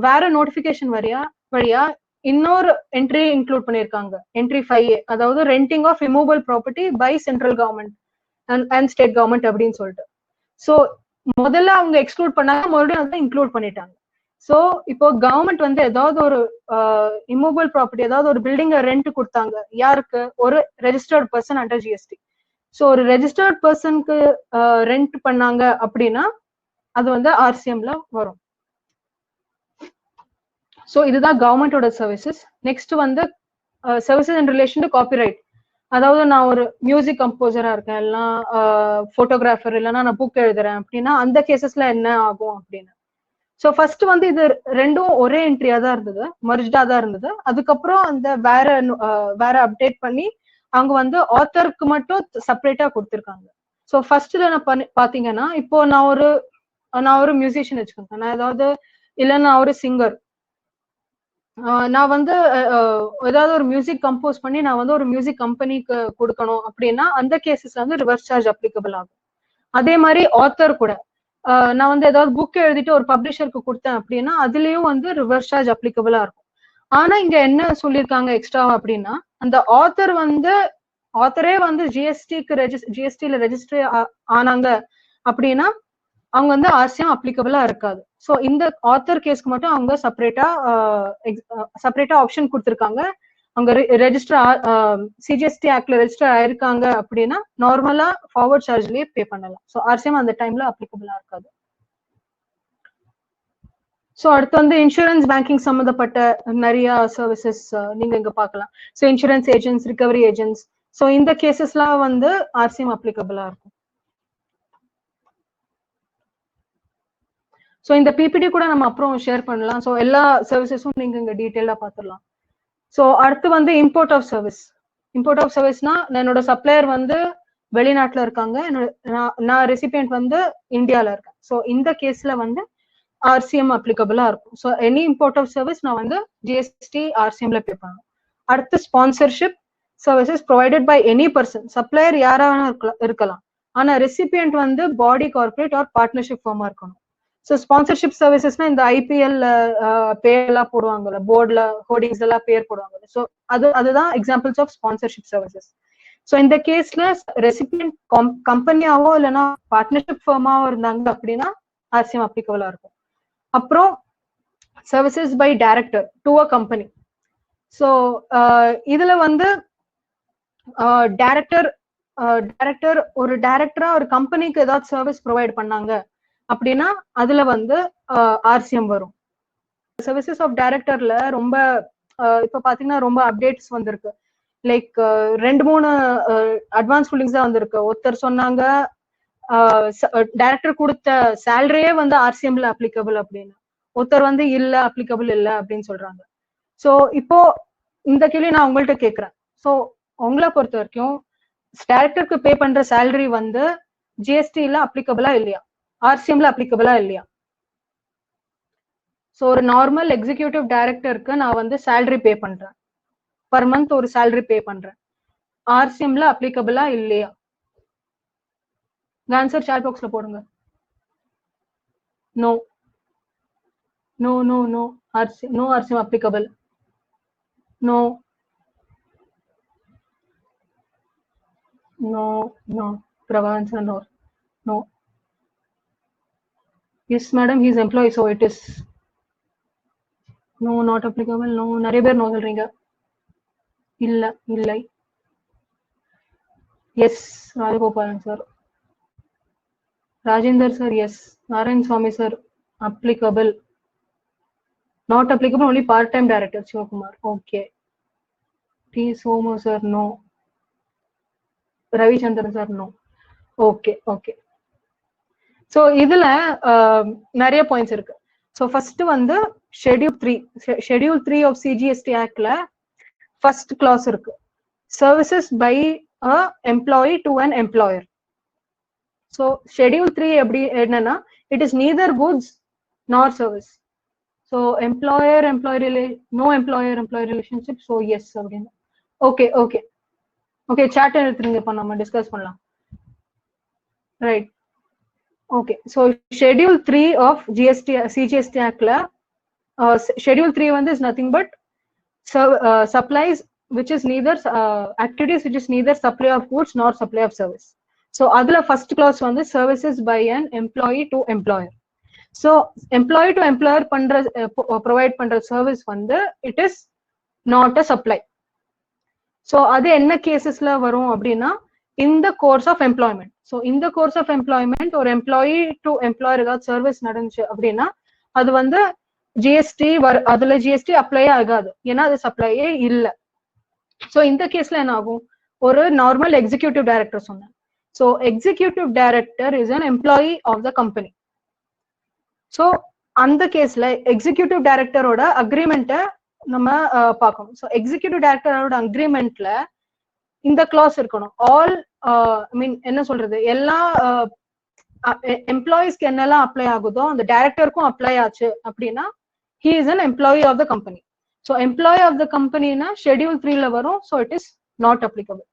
வேற நோட்டிபிகேஷன் வழியா இன்னொரு என்ட்ரி இன்க்ளூட் பண்ணியிருக்காங்க, என்ட்ரி 5A, அதாவது renting of removable property by central government and state government அப்படின்னு சொல்லிட்டு. ஸோ முதல்ல அவங்க எக்ஸ்க்ளூட் பண்ணாங்க, மறுபடியும் அதை இன்க்ளூட் பண்ணிட்டாங்க. ஸோ இப்போ கவர்மெண்ட் வந்து ஏதாவது ஒரு இமூவபிள் ப்ராப்பர்ட்டி, ஏதாவது ஒரு பில்டிங் ரெண்ட் கொடுத்தாங்க, யாருக்கு? ஒரு registered person under GST. So ஒரு ரெஜிஸ்டர்ட் பர்சனுக்கு ரெண்ட் பண்ணாங்க அப்படின்னா அது வந்து ஆர்சிஎம்ல வரும். ஸோ இதுதான் கவர்மெண்டோட சர்வீசஸ். நெக்ஸ்ட் வந்து services in relation to copyright. அதாவது நான் ஒரு மியூசிக் கம்போசரா இருக்கேன், இல்லைன்னா போட்டோகிராஃபர், இல்லைன்னா நான் புக் எழுதுறேன் அப்படின்னா அந்த கேசஸ்ல என்ன ஆகும் அப்படின்னு. ஸோ ஃபர்ஸ்ட் வந்து இது ரெண்டும் ஒரே என்ட்ரியா தான் இருந்தது, மர்ஜ்டா தான் இருந்தது. அதுக்கப்புறம் அந்த வேற அப்டேட் பண்ணி அவங்க வந்து ஆத்தருக்கு மட்டும் செப்பரேட்டா கொடுத்துருக்காங்க. ஸோ ஃபர்ஸ்ட்ல நான் பாத்தீங்கன்னா இப்போ நான் ஒரு மியூசிஷியன் வச்சுக்கோங்க, நான் நான் ஒரு சிங்கர், நான் வந்து ஏதாவது ஒரு மியூசிக் கம்போஸ் பண்ணி நான் வந்து ஒரு மியூசிக் கம்பெனிக்கு கொடுக்கணும் அப்படின்னா அந்த கேசஸ்ல வந்து ரிவர்ஸ் சார்ஜ் அப்ளிகபிள் ஆகும். அதே மாதிரி ஆத்தர் கூட நான் வந்து ஏதாவது புக் எழுதிட்டு ஒரு பப்ளிஷருக்கு கொடுத்தேன் அப்படின்னா அதுலயும் வந்து ரிவர்ஸ் சார்ஜ் அப்ளிகபிளா இருக்கும். ஆனா இங்க என்ன சொல்லியிருக்காங்க எக்ஸ்ட்ரா அப்படின்னா, அந்த ஆத்தரே வந்து ஜிஎஸ்டில ரெஜிஸ்டர் ஆனாங்க அப்படின்னா அவங்க வந்து ஆர்சிஎம் அப்ளிகபிளா இருக்காது. ஸோ இந்த ஆத்தர் கேஸ்க்கு மட்டும் அவங்க செப்பரேட்டா ஆப்ஷன் கொடுத்துருக்காங்க. அவங்க ரெஜிஸ்டர் சிஜிஎஸ்டி ஆக்ட்ல ரெஜிஸ்டர் ஆயிருக்காங்க அப்படின்னா நார்மலா ஃபார்வர்ட் சார்ஜ்லயே பே பண்ணலாம். ஸோ ஆர்சிஎம் அந்த டைம்ல அப்ளிகபிளா இருக்காது. ஸோ அடுத்து வந்து இன்சூரன்ஸ் பேங்கிங் சம்மந்தப்பட்ட நிறைய சர்வீசஸ் நீங்க இங்க பார்க்கலாம். So insurance agents, recovery agents, so இந்த கேசஸ்லாம் வந்து ஆர்சிஎம் அப்ளிகபிளா இருக்கும். ஸோ இந்த பிபிடி கூட நம்ம அப்புறம் ஷேர் பண்ணலாம். ஸோ எல்லா சர்வீசஸும் நீங்க இங்க டீட்டெயிலா பார்த்துடலாம். ஸோ அடுத்து வந்து import of service. Import of சர்வீஸ்னா என்னோட சப்ளையர் வந்து வெளிநாட்டுல இருக்காங்க, நான் ரெசிபியன்ட் வந்து இந்தியால இருக்கேன். ஸோ இந்த கேஸ்ல வந்து ஆர்சிஎம் அப்ளிகபிளா இருக்கும். So any import of service நான் வந்து ஜிஎஸ்டி ஆர்சிஎம்ல பே பண்ணணும். அடுத்து sponsorship services provided by any person. Supplier யாரா இருக்கலாம், ஆனா ரெசிபியன்ட் வந்து பாடி, கார்பரேட் ஆர் பார்ட்னர்ஷிப் ஃபார்மா இருக்கணும். ஸோ ஸ்பான்சர்ஷிப் சர்வீசஸ்னா இந்த ஐபிஎல் பேர் எல்லாம் போடுவாங்கல்ல, போர்ட்ல ஹோர்டிங்ஸ் எல்லாம் பேர் போடுவாங்கல்ல. ஸோ அதுதான் examples of sponsorship services. So இந்த கேஸ்ல ரெசிபியன்ட் கம்பெனியாவோ இல்லைன்னா பார்ட்னர்ஷிப் ஃபார்மாவோ இருந்தாங்க அப்படின்னா ஆர்சிஎம் அப்ளிகபிளா இருக்கும். அப்புறம் services by director to a company. So இதுல வந்து டைரக்டர் ஒரு டைரக்டரா ஒரு கம்பெனிக்கு ஏதாவது சர்வீஸ் ப்ரொவைட் பண்ணாங்க அப்படின்னா அதுல வந்து ஆர்சிஎம் வரும். சர்வீசஸ் ஆஃப் டைரக்டர்ல ரொம்ப இப்ப பாத்தீங்கன்னா ரொம்ப அப்டேட்ஸ் வந்திருக்கு. லைக் 2-3 அட்வான்ஸ் ரூலிங்ஸ் தான் வந்திருக்கு. ஒருத்தர் சொன்னாங்க டைரக்டர் கொடுத்த சேலரியே வந்து ஆர்சிஎம்ல அப்ளிகபிள் அப்படின்னு, ஒருத்தர் வந்து இல்ல அப்ளிகபிள் இல்ல அப்படின்னு சொல்றாங்க. ஸோ இப்போ இந்த கேள்வி நான் உங்கள்கிட்ட கேட்கிறேன். ஸோ உங்களை பொறுத்த வரைக்கும் டைரக்டருக்கு பே பண்ற சேலரி வந்து ஜிஎஸ்டில அப்ளிகபிளா இல்லையா, ஆர்சிஎம்ல அப்ளிகபிளா இல்லையா? ஸோ ஒரு நார்மல் எக்ஸிக்யூட்டிவ் டைரக்டருக்கு நான் வந்து சேலரி பே பண்றேன், பர் மந்த் ஒரு சேலரி பே பண்றேன், ஆர்சிஎம்ல அப்ளிகபிளா இல்லையா? ஆன்சர் சாட் பாக்ஸ்ல போடுங்க. No no no no no RCM applicable. No no no Prabha answer no no. Yes madam, he is employee, so it is no, not applicable. No. நிறைய பேர் நோ சொல்றீங்க. இல்ல இல்லை. Yes Rajagopalan sir, Rajender sir yes, Narayan Swamy sir applicable, not applicable only part-time director. Shivakumar, okay. T Somu sir no, Ravi Chandran sir no, okay okay. So இதுல நிறைய பாயிண்ட்ஸ் இருக்கு. ஸோ ஃபர்ஸ்ட் வந்து ஷெட்யூல் 3 ஆஃப் சிஜிஎஸ்டி ஆக்ட்ல ஃபர்ஸ்ட் கிளாஸ் இருக்கு, services by a employee to an employer. So schedule 3 எப்படி என்னன்னா, it is neither goods nor service. So employer no employer relationship. So yes அப்படின்னு. ஓகே ஓகே ஓகே, சாட் எடுத்துருங்க, இப்போ நம்ம டிஸ்கஸ் பண்ணலாம். Right. Okay, so schedule 3 of CGST Act la schedule 3 one is nothing but supplies which is neither activities which is neither supply of goods nor supply of service. So adula first clause one is services by an employee to employer. So employee to employer pandra provide pandra service வந்து it is not a supply. So அது என்ன கேசஸ்ல வரும் அப்படின்னா, in the course of employment. So in the course of employment ஒரு employee to employer ஏதாவது சர்வீஸ் நடந்துச்சு அப்படின்னா அது வந்து ஜிஎஸ்டி அதுல ஜிஎஸ்டி அப்ளை ஆகாது, ஏன்னா அது சப்ளையே இல்லை. ஸோ இந்த கேஸ்ல என்ன ஆகும், ஒரு நார்மல் எக்ஸிக்யூட்டிவ் டைரக்டர் சொன்னேன். So executive director is an employee of the company. So அந்த கேஸ்ல எக்ஸிக்யூட்டிவ் டைரக்டரோட அக்ரிமெண்ட்டை நம்ம பார்க்கணும். ஸோ எக்ஸிக்யூட்டிவ் டைரக்டரோட அக்ரிமெண்ட்ல இந்த கிளாஸ் இருக்கணும். ஆல் ஐ மீன் என்ன சொல்றது, எல்லா எம்ப்ளாயிஸ்க்கு என்னெல்லாம் அப்ளை ஆகுதோ அந்த டைரக்டருக்கும் அப்ளை ஆச்சு அப்படின்னா he is an employee of the company. So employee of the கம்பெனினா ஷெட்யூல் 3ல வரும். So it is not applicable.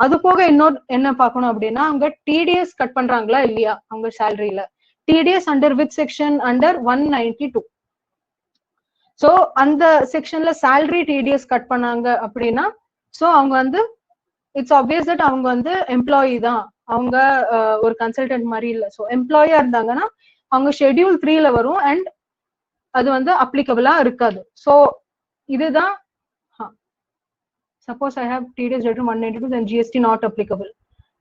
அது போக இன்னொரு என்ன பார்க்கணும் அப்படின்னா, அவங்க டிடிஎஸ் கட் பண்றாங்களா இல்லையா அவங்க சேலரியில. TDS under with section under 192. So அந்த செக்ஷன்ல சேலரி டிடிஎஸ் கட் பண்ணாங்க அப்படின்னா ஸோ அவங்க வந்து இட்ஸ் ஆப்வியஸ் தட் அவங்க வந்து எம்ப்ளாயி தான், அவங்க ஒரு கன்சல்டன்ட் மாதிரி இல்ல. ஸோ எம்ப்ளாயியா இருந்தாங்கன்னா அவங்க ஷெட்யூல் 3ல வரும் அண்ட் அது வந்து அப்ளிகபிளா இருக்காது. ஸோ இதுதான் suppose I have TDS deduct 192 then GST not applicable.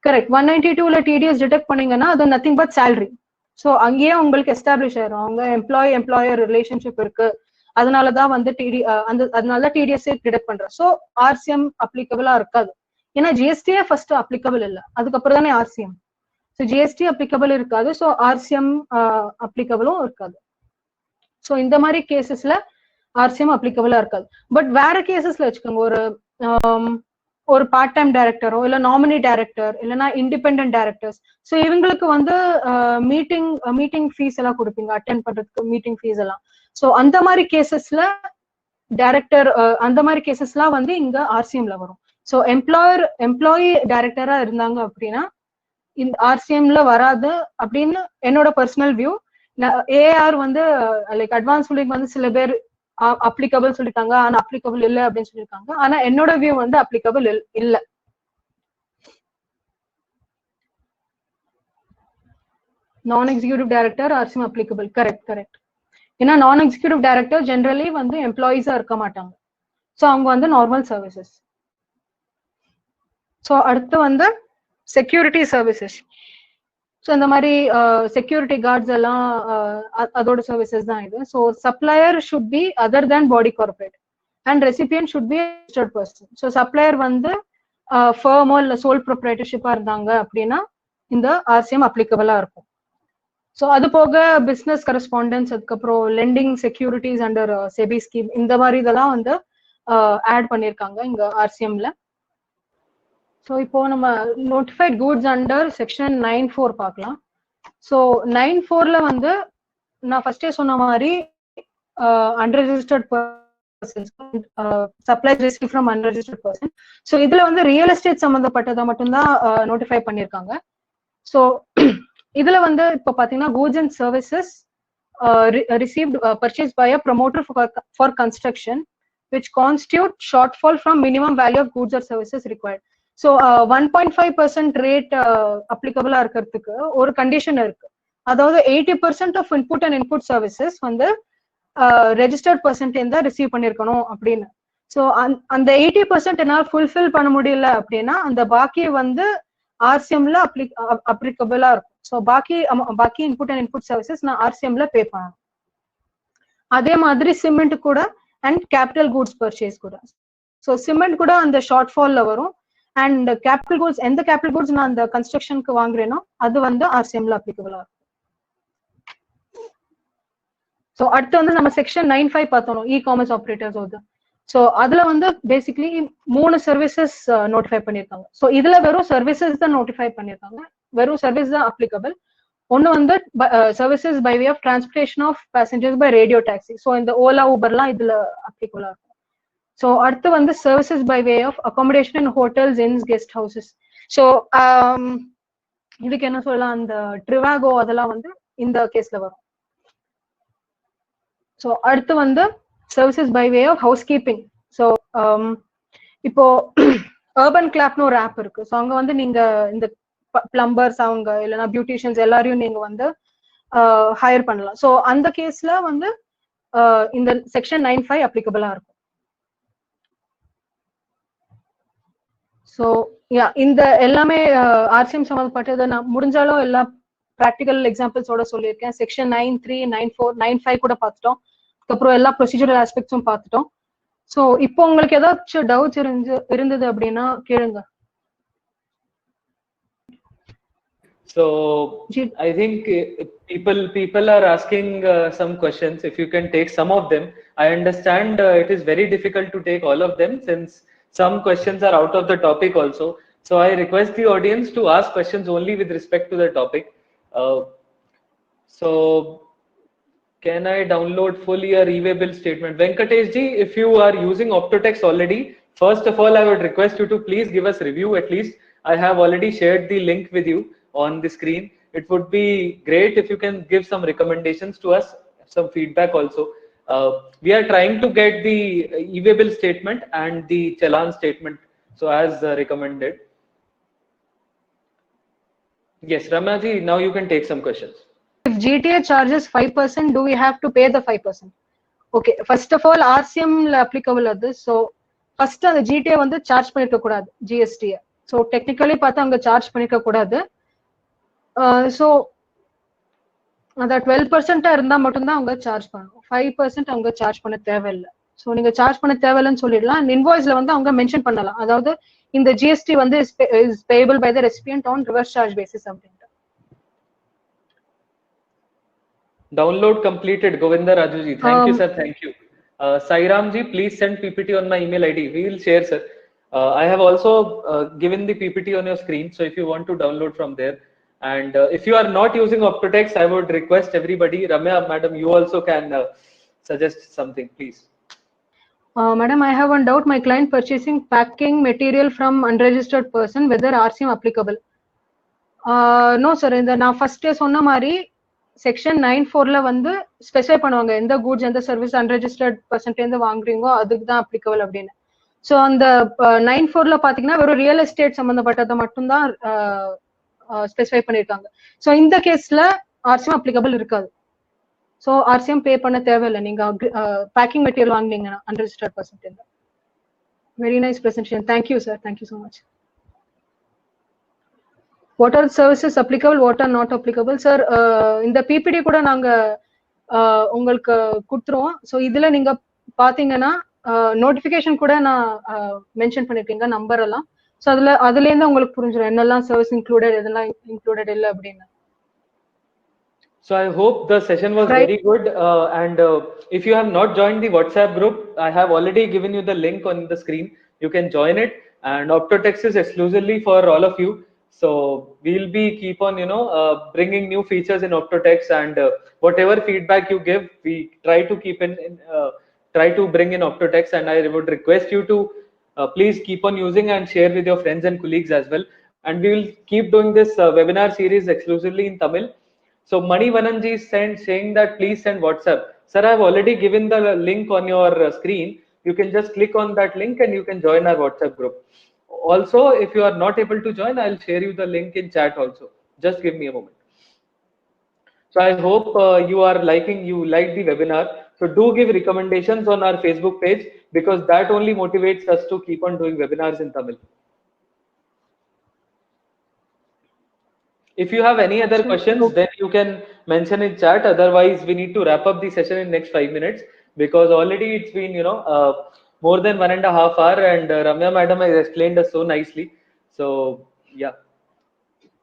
Correct. 192ல TDS டிடெக்ட் பண்ணீங்கன்னா அது நத்திங் பட் சேலரி. ஸோ அங்கேயே உங்களுக்கு எஸ்டாப்ளிஷ் ஆயிரும் அவங்க எம்ப்ளாயர் ரிலேஷன்ஷிப் இருக்கு, அதனாலதான் வந்து அதனால டிடிஎஸ் டிடெக்ட் பண்றேன். ஸோ ஆர்சிஎம் அப்ளிகபிளா இருக்காது. ஏன்னா ஜிஎஸ்டியே ஃபர்ஸ்ட் அப்ளிகபிள் இல்லை, அதுக்கப்புறம் தானே ஆர்சிஎம். ஸோ ஜிஎஸ்டி அப்ளிகபிள் இருக்காது, ஸோ ஆர்சிஎம் அப்ளிகபிளும் இருக்காது. ஸோ இந்த மாதிரி கேசஸ்ல ஆர்சிஎம் அப்ளிகபிளா இருக்காது. பட் வேற கேசஸ்ல வச்சுக்கோங்க, ஒரு பார்ட் டைம் டைரக்டரோ இல்ல நாமினி டைரக்டர் இல்லைன்னா இண்டிபெண்டன்ட் டைரக்டர்ஸ், ஸோ இவங்களுக்கு வந்து மீட்டிங் ஃபீஸ் எல்லாம் கொடுப்பீங்க, அட்டென்ட் பண்றதுக்கு மீட்டிங் ஃபீஸ் எல்லாம். ஸோ அந்த மாதிரி கேசஸ்ல டைரக்டர் அந்த மாதிரி கேசஸ்லாம் வந்து இங்க ஆர்சிஎம்ல வரும். ஸோ எம்ப்ளாயி டைரக்டரா இருந்தாங்க அப்படின்னா இந்த ஆர்சிஎம்ல வராது அப்படின்னு என்னோட பர்சனல் வியூ. ஏஆர் வந்து லைக் அட்வான்ஸ் ரூலிங் வந்து சில பேர் அப்ளிகபிள் சொல்லிருக்காங்க, ஆனா அப்ளிகபிள் இல்ல அப்படின்னு சொல்லிருக்காங்க. ஆனா என்னோட வியூ வந்து அப்ளிகபிள் இல்ல. நான் executive director RCM applicable. Correct. ஏன்னா நான் எக்ஸிக்யூட்டிவ் டைரக்டர் ஜென்ரலி வந்து எம்ப்ளாயிஸா இருக்க மாட்டாங்க, ஸோ அவங்க வந்து நார்மல் சர்வீசஸ். ஸோ அடுத்து வந்து செக்யூரிட்டி சர்வீசஸ். ஸோ இந்த மாதிரி செக்யூரிட்டி கார்ட்ஸ் எல்லாம் அதோட சர்வீசஸ் தான் இது. So supplier should B other than body corporate and recipient should be registered person. So supplier வந்து ஃபர்மோ இல்லை சோல் ப்ரொப்ரைட்டர்ஷிப்பா இருந்தாங்க அப்படின்னா இந்த ஆர்சிஎம் அப்ளிகபிளா இருக்கும். ஸோ அது போக பிசினஸ் கரஸ்பாண்டன்ஸ், அதுக்கப்புறம் lending securities under SEBI scheme, இந்த மாதிரி இதெல்லாம் வந்து ஆட் பண்ணியிருக்காங்க இங்க ஆர்சிஎம்ல. ஸோ இப்போ நம்ம நோட்டிஃபைட் கூட்ஸ் அண்டர் செக்ஷன் 9(4) பார்க்கலாம். ஸோ 9(4)ல வந்து நான் ஃபர்ஸ்டே சொன்ன மாதிரி unregistered persons, supplies receive from unregistered person. So இதுல வந்து ரியல் எஸ்டேட் சம்பந்தப்பட்டதை மட்டும்தான் நோட்டிஃபை பண்ணியிருக்காங்க. ஸோ இதுல வந்து இப்போ பாத்தீங்கன்னா goods and services received purchased by a promoter for construction which constitute shortfall from minimum value of goods or services required. So 1.5% rate applicable இருக்கிறதுக்கு ஒரு கண்டிஷன் இருக்கு. அதாவது 80% of input and input services வந்து ரெஜிஸ்டர்ட் பர்சன்ட் இருந்தா ரிசீவ் பண்ணிருக்கணும் அப்படின்னு. ஸோ அந்த 80% என்னால் ஃபுல்ஃபில் பண்ண முடியல அப்படின்னா அந்த பாக்கி வந்து ஆர்சிஎம்ல அப்ளிகபிளா இருக்கும். ஸோ பாக்கி இன்புட் அண்ட் இன்புட் சர்வீசஸ் நான் ஆர்சிஎம்ல பே பண்ணணும். அதே மாதிரி சிமெண்ட் கூட அண்ட் கேபிட்டல் கூட்ஸ் பர்ச்சேஸ் கூட. ஸோ சிமெண்ட் கூட அந்த ஷார்ட் ஃபால்ல வரும். அண்ட் கேபிட்டல் கூட்ஸ், எந்த கேபிட்டல் கூட்ஸ் நான் அந்த கன்ஸ்ட்ரக்ஷனுக்கு வாங்குறேனோ அது வந்து ஆர்சிஎம்ல அப்ளிகபிளா இருக்கும். ஸோ அடுத்து வந்து நம்ம செக்ஷன் 9(5) பார்த்தோம், இ காமர்ஸ் ஆப்ரேட்டர்ஸ் வந்து. ஸோ அதுல வந்து பேசிக்லி 3 சர்வீசஸ் நோட்டிஃபை பண்ணியிருக்காங்க. ஸோ இதுல வெறும் சர்வீசஸ் தான் நோட்டிஃபை பண்ணியிருக்காங்க, வெறும் சர்வீஸ் தான் அப்ளிகபிள். ஒன்னு வந்து services by way of transportation of passengers by radio taxi. So இந்த ஓலா ஊபர்லாம் இதுல அப்ளிகபிளா இருக்கும். ஸோ அடுத்து வந்து services by way of accommodation in hotels, inns, guest houses. So இதுக்கு என்ன சொல்லலாம், அந்த ட்ரிவாகோ அதெல்லாம் வந்து இந்த கேஸ்ல வரும். ஸோ அடுத்து வந்து services by way of housekeeping. So இப்போ அர்பன் கிளாப்னு ஒரு ஆப் இருக்கு. ஸோ அங்க வந்து நீங்க இந்த பிளம்பர்ஸ் அவங்க இல்லைன்னா பியூட்டிஷியன்ஸ் எல்லாரையும் நீங்க வந்து ஹையர் பண்ணலாம். ஸோ அந்த கேஸ்ல வந்து இந்த செக்ஷன் 9(5) அப்ளிகபிளா இருக்கும். ஸோ இந்த எல்லாமே ஆர்சிஎம் சம்மந்தப்பட்டது நான் முடிஞ்சாலும் எல்லா ப்ராக்டிக்கல் எக்ஸாம்பிள்ஸோட சொல்லியிருக்கேன். செக்ஷன் 9(3), 9(4), 9(5) கூட பார்த்துட்டோம். அதுக்கப்புறம் எல்லா ப்ரொசீஜரல் ஆஸ்பெக்ட்ஸும் பார்த்துட்டோம். ஸோ இப்போ உங்களுக்கு ஏதாச்சும் டவுட்ஸ் இருந்தது அப்படின்னா கேளுங்க. So I think people are asking some questions. If you can take some of them, I understand it is very difficult to take all of them since some questions are out of the topic also. So I request the audience to ask questions only with respect to the topic. So can I download full year e-way bill statement? Venkatesh ji, if you are using Optotex already, first of all I would request you to please give us review at least. I have already shared the link with you on the screen. It would be great if you can give some recommendations to us, some feedback also. We are trying to get the e-way bill statement and the challan statement, so as recommended. Yes, Ramya ji, now you can take some questions. If GTA charges 5%, do we have to pay the 5%? Okay, first of all, RCM applicable அது. So first அந்த GTA வந்து சார்ஜ் பண்ணிருக்க கூடாது GST. So technically பார்த்தா அங்க சார்ஜ் பண்ணிருக்க கூடாது. So அந்த 12% இருந்தா மட்டும்தான் அவங்க சார்ஜ் பண்ணணும். 5% அவங்க சார்ஜ் பண்ண தேவையில்லை. ஸோ நீங்க சார்ஜ் பண்ண தேவையில்லைன்னு சொல்லிடலாம். அண்ட் இன்வாய்ஸ்ல வந்து அவங்க மென்ஷன் பண்ணலாம். அதாவது இந்த GST வந்து is payable by the recipient on reverse charge basis அப்படின்ட்டு. Download completed, Govinda Raju ji. Thank you, sir. Thank you. Sairam ji, please send PPT on my email ID. We will share, sir. I have also given the PPT on your screen. So if you want to download from there, and if you are not using Optotext, I would request everybody, Ramya, madam, you also can suggest something, please. Madam, I have one doubt. My client purchasing packing material from unregistered person, whether RCM applicable? No, sir. இந்த நான் ஃபர்ஸ்ட் சொன்ன மாதிரி செக்ஷன் 9(4)ல வந்து ஸ்பெசிஃபை பண்ணுவாங்க எந்த கூட்ஸ் எந்த சர்வீஸ் அன்ரெஜிஸ்டர்ட் பர்சன்ட்லேருந்து வாங்குறீங்களோ அதுக்கு தான் அப்ளிகபிள் அப்படின்னு. ஸோ அந்த 9(4)ல பாத்தீங்கன்னா வெறும் ரியல் எஸ்டேட் சம்பந்தப்பட்டதை மட்டும்தான் ஸ்பெசிஃபை பண்ணியிருக்காங்க. ஸோ இந்த கேஸ்ல RCM அப்ளிகபிள் இருக்காது. ஸோ RCM பே பண்ண தேவையில்லை நீங்க பேக்கிங் மெட்டீரியல் வாங்கினீங்கன்னா unregistered percent. Very nice presentation. Thank you sir. Thank you so much. What are services applicable, what are not applicable? Sir இந்த பிபிடி கூட நாங்க உங்களுக்கு கொடுத்துருவோம். ஸோ இதுல நீங்க பாத்தீங்கன்னா நோட்டிபிகேஷன் கூட நான் மென்ஷன் பண்ணிருக்கீங்க நம்பர் எல்லாம். ஸோ அதுலேருந்து உங்களுக்கு புரிஞ்சிடும் என்னெல்லாம் சர்வீஸ் இன்க்ளூடட் எதெல்லாம் இன்க்ளூடட் இல்லை அப்படின்னு. So I hope the session was very good. And if you have not joined the WhatsApp group, I have already given you the link on the screen. You can join it. And Optotext is exclusively for all of you. So we'll be keep on, bringing new features in Optotext, and whatever feedback you give, we try to keep try to bring in Optotext. And I would request you to please keep on using and share with your friends and colleagues as well. And we will keep doing this webinar series exclusively in Tamil. So Mani Vananji is saying that please send WhatsApp. Sir, I have already given the link on your screen. You can just click on that link and you can join our WhatsApp group. Also, if you are not able to join, I'll share you the link in chat also. Just give me a moment. So I hope you like the webinar. So do give recommendations on our Facebook page, because that only motivates us to keep on doing webinars in Tamil. If you have any other questions, then you can mention in chat. Otherwise, we need to wrap up the session in next 5 minutes, because already it's been, more than 1.5 hours, and Ramya madam has explained us so nicely. So yeah.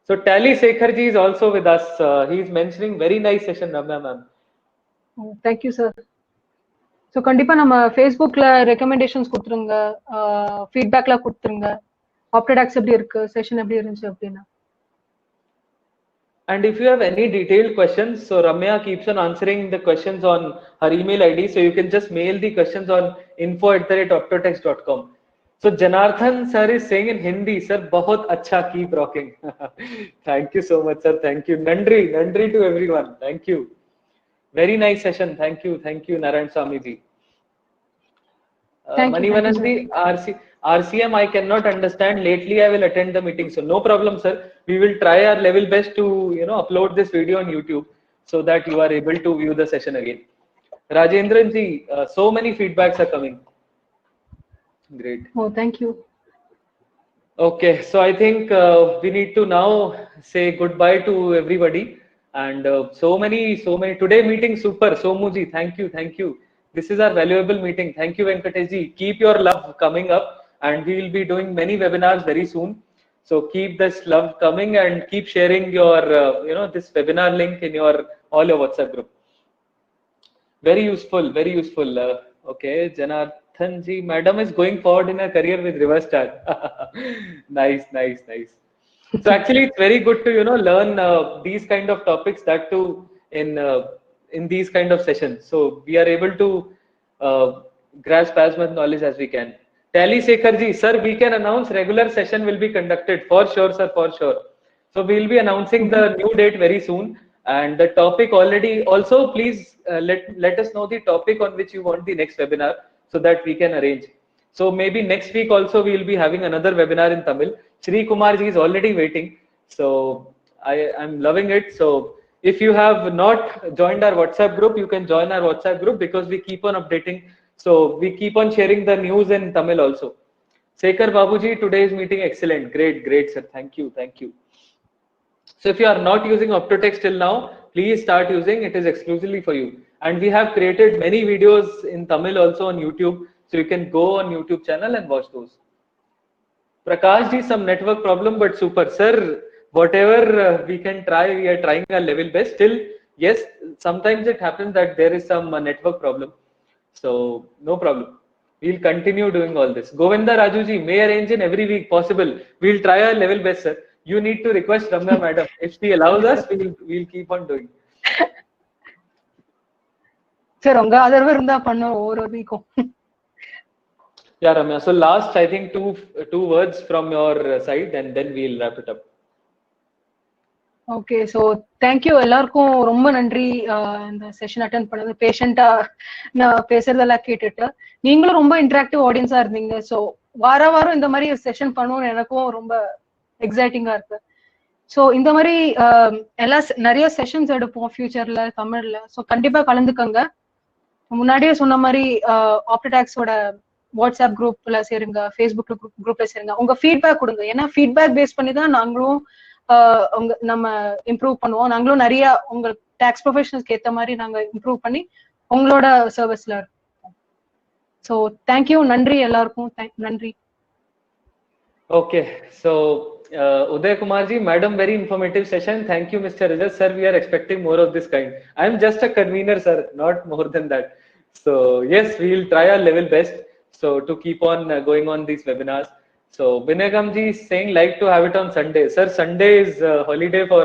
So Tally Sekharji is also with us. He is mentioning very nice session, Ramya ma'am. Thank you, sir. So கண்டிப்பா நம்ம Facebookல recommendations கொடுத்துருங்க, feedbackல கொடுத்துருங்க, Optotext எப்படி இருக்கு, session எப்படி இருந்துச்சு அப்படின்னா. And if you have any detailed questions, so Ramya keeps on answering the questions on her email ID. So you can just mail the questions on info@optotext.com. So Janardhan sir is saying in Hindi, sir, bahut acha, keep rocking. Thank you so much, sir. Thank you. Nandri to everyone. Thank you. Very nice session. Thank you, Narayan Swami ji. Manivanandi, RCM I cannot understand. Lately I will attend the meeting. So no problem, sir. We will try our level best to upload this video on YouTube so that you are able to view the session again. Rajendran ji, so many feedbacks are coming. Great. Oh, thank you. Okay, so I think we need to now say goodbye to everybody. And so many today meeting super. Somu ji, thank you. This is our valuable meeting. Thank you, Venkatesh ji. Keep your love coming up, and we will be doing many webinars very soon. So keep this love coming and keep sharing your this webinar link in all your WhatsApp group. Very useful. Okay, Janardhan ji, madam is going forward in her career with reverse charge. Nice. So actually it's very good to learn these kind of topics, that too in these kind of sessions. So we are able to grasp as much knowledge as we can. Tally Sekharji, sir, we can announce regular session will be conducted for sure, sir, for sure. So we will be announcing the new date very soon, and the topic already. Also, please let us know the topic on which you want the next webinar so that we can arrange. So maybe next week also we will be having another webinar in Tamil. Shri Kumar ji is already waiting. So I'm loving it. So if you have not joined our WhatsApp group, you can join our WhatsApp group because we keep on updating. So we keep on sharing the news in Tamil also. Sekhar Babuji, today's meeting excellent. Great sir. Thank you. So if you are not using Optotext till now, please start using. It is exclusively for you. And we have created many videos in Tamil also on YouTube. So you can go on YouTube channel and watch those. Prakash ji, some network problem, but super. Sir, whatever we can try, we are trying our level best. Still, yes, sometimes it happens that there is some network problem. So, no problem. We'll continue doing all this. Govinda Raju ji, may arrange in every week possible. We'll try our level best, sir. You need to request Ramya madam. If she allows us, we'll keep on doing. சரி உங்க ஆதரவு இருந்தா பண்ணோம் ஒவ்வொரு வீக்கும். Yeah, Ramya. So last, I think two words from your side, and then we'll wrap it up. Okay, so thank you எல்லாருக்கும். ரொம்ப நன்றி இந்த செஷன் அட்டென்ட் பண்ணது, பேஷண்டா நான் பேசுறதெல்லாம் கேட்டுட்டு. நீங்களும் ரொம்ப இன்டராக்டிவ் ஆடியன்ஸா இருந்தீங்க. ஸோ வாரம் இந்த மாதிரி செஷன் பண்ணுவோம்னு எனக்கும் ரொம்ப எக்ஸைட்டிங்கா இருக்கு. ஸோ இந்த மாதிரி நிறைய செஷன்ஸ் எடுப்போம் ஃபியூச்சர்ல தமிழ்ல. ஸோ கண்டிப்பா கலந்துக்கங்க. முன்னாடியே சொன்ன மாதிரி ஆப்டடாக்ஸோட வாட்ஸ்அப் குரூப்ல சேருங்க, ஃபேஸ்புக் குரூப்ல சேருங்க. உங்க ஃபீட்பேக் கொடுங்க. ஏன்னா ஃபீட்பேக் பேஸ் பண்ணி தான் நாங்களும் நம்ம இம்ப்ரூவ் பண்ணுவோம். நாங்களும் நிறைய உங்க டாக்ஸ் ப்ரொஃபஷனல்ஸ்க்கு ஏத்த மாதிரி நாங்க இம்ப்ரூவ் பண்ணி உங்களோட சர்வீஸ்ல இருக்கோம். ஸோ தேங்க்யூ, நன்றி எல்லாருக்கும். நன்றி. Okay, so Uday Kumar ji, madam, very informative session. Thank you, Mr. Rajat sir. We are expecting more of this kind. I am just a convener, sir, not more than that. So yes, we will try our level best. So to keep on going on these webinars. So Binagam ji is saying like to have it on Sunday. Sir, Sunday is holiday for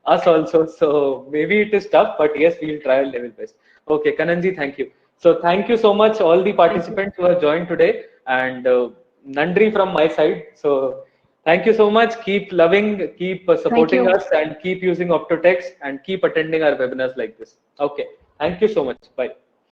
us also. So maybe it is tough, but yes, we will try our level best. Okay, Kanan ji, thank you. So thank you so much all the participants who have joined today, and Nandri from my side. So thank you so much. Keep loving, keep supporting us, and keep using Optotext, and keep attending our webinars like this. Okay, thank you so much. Bye.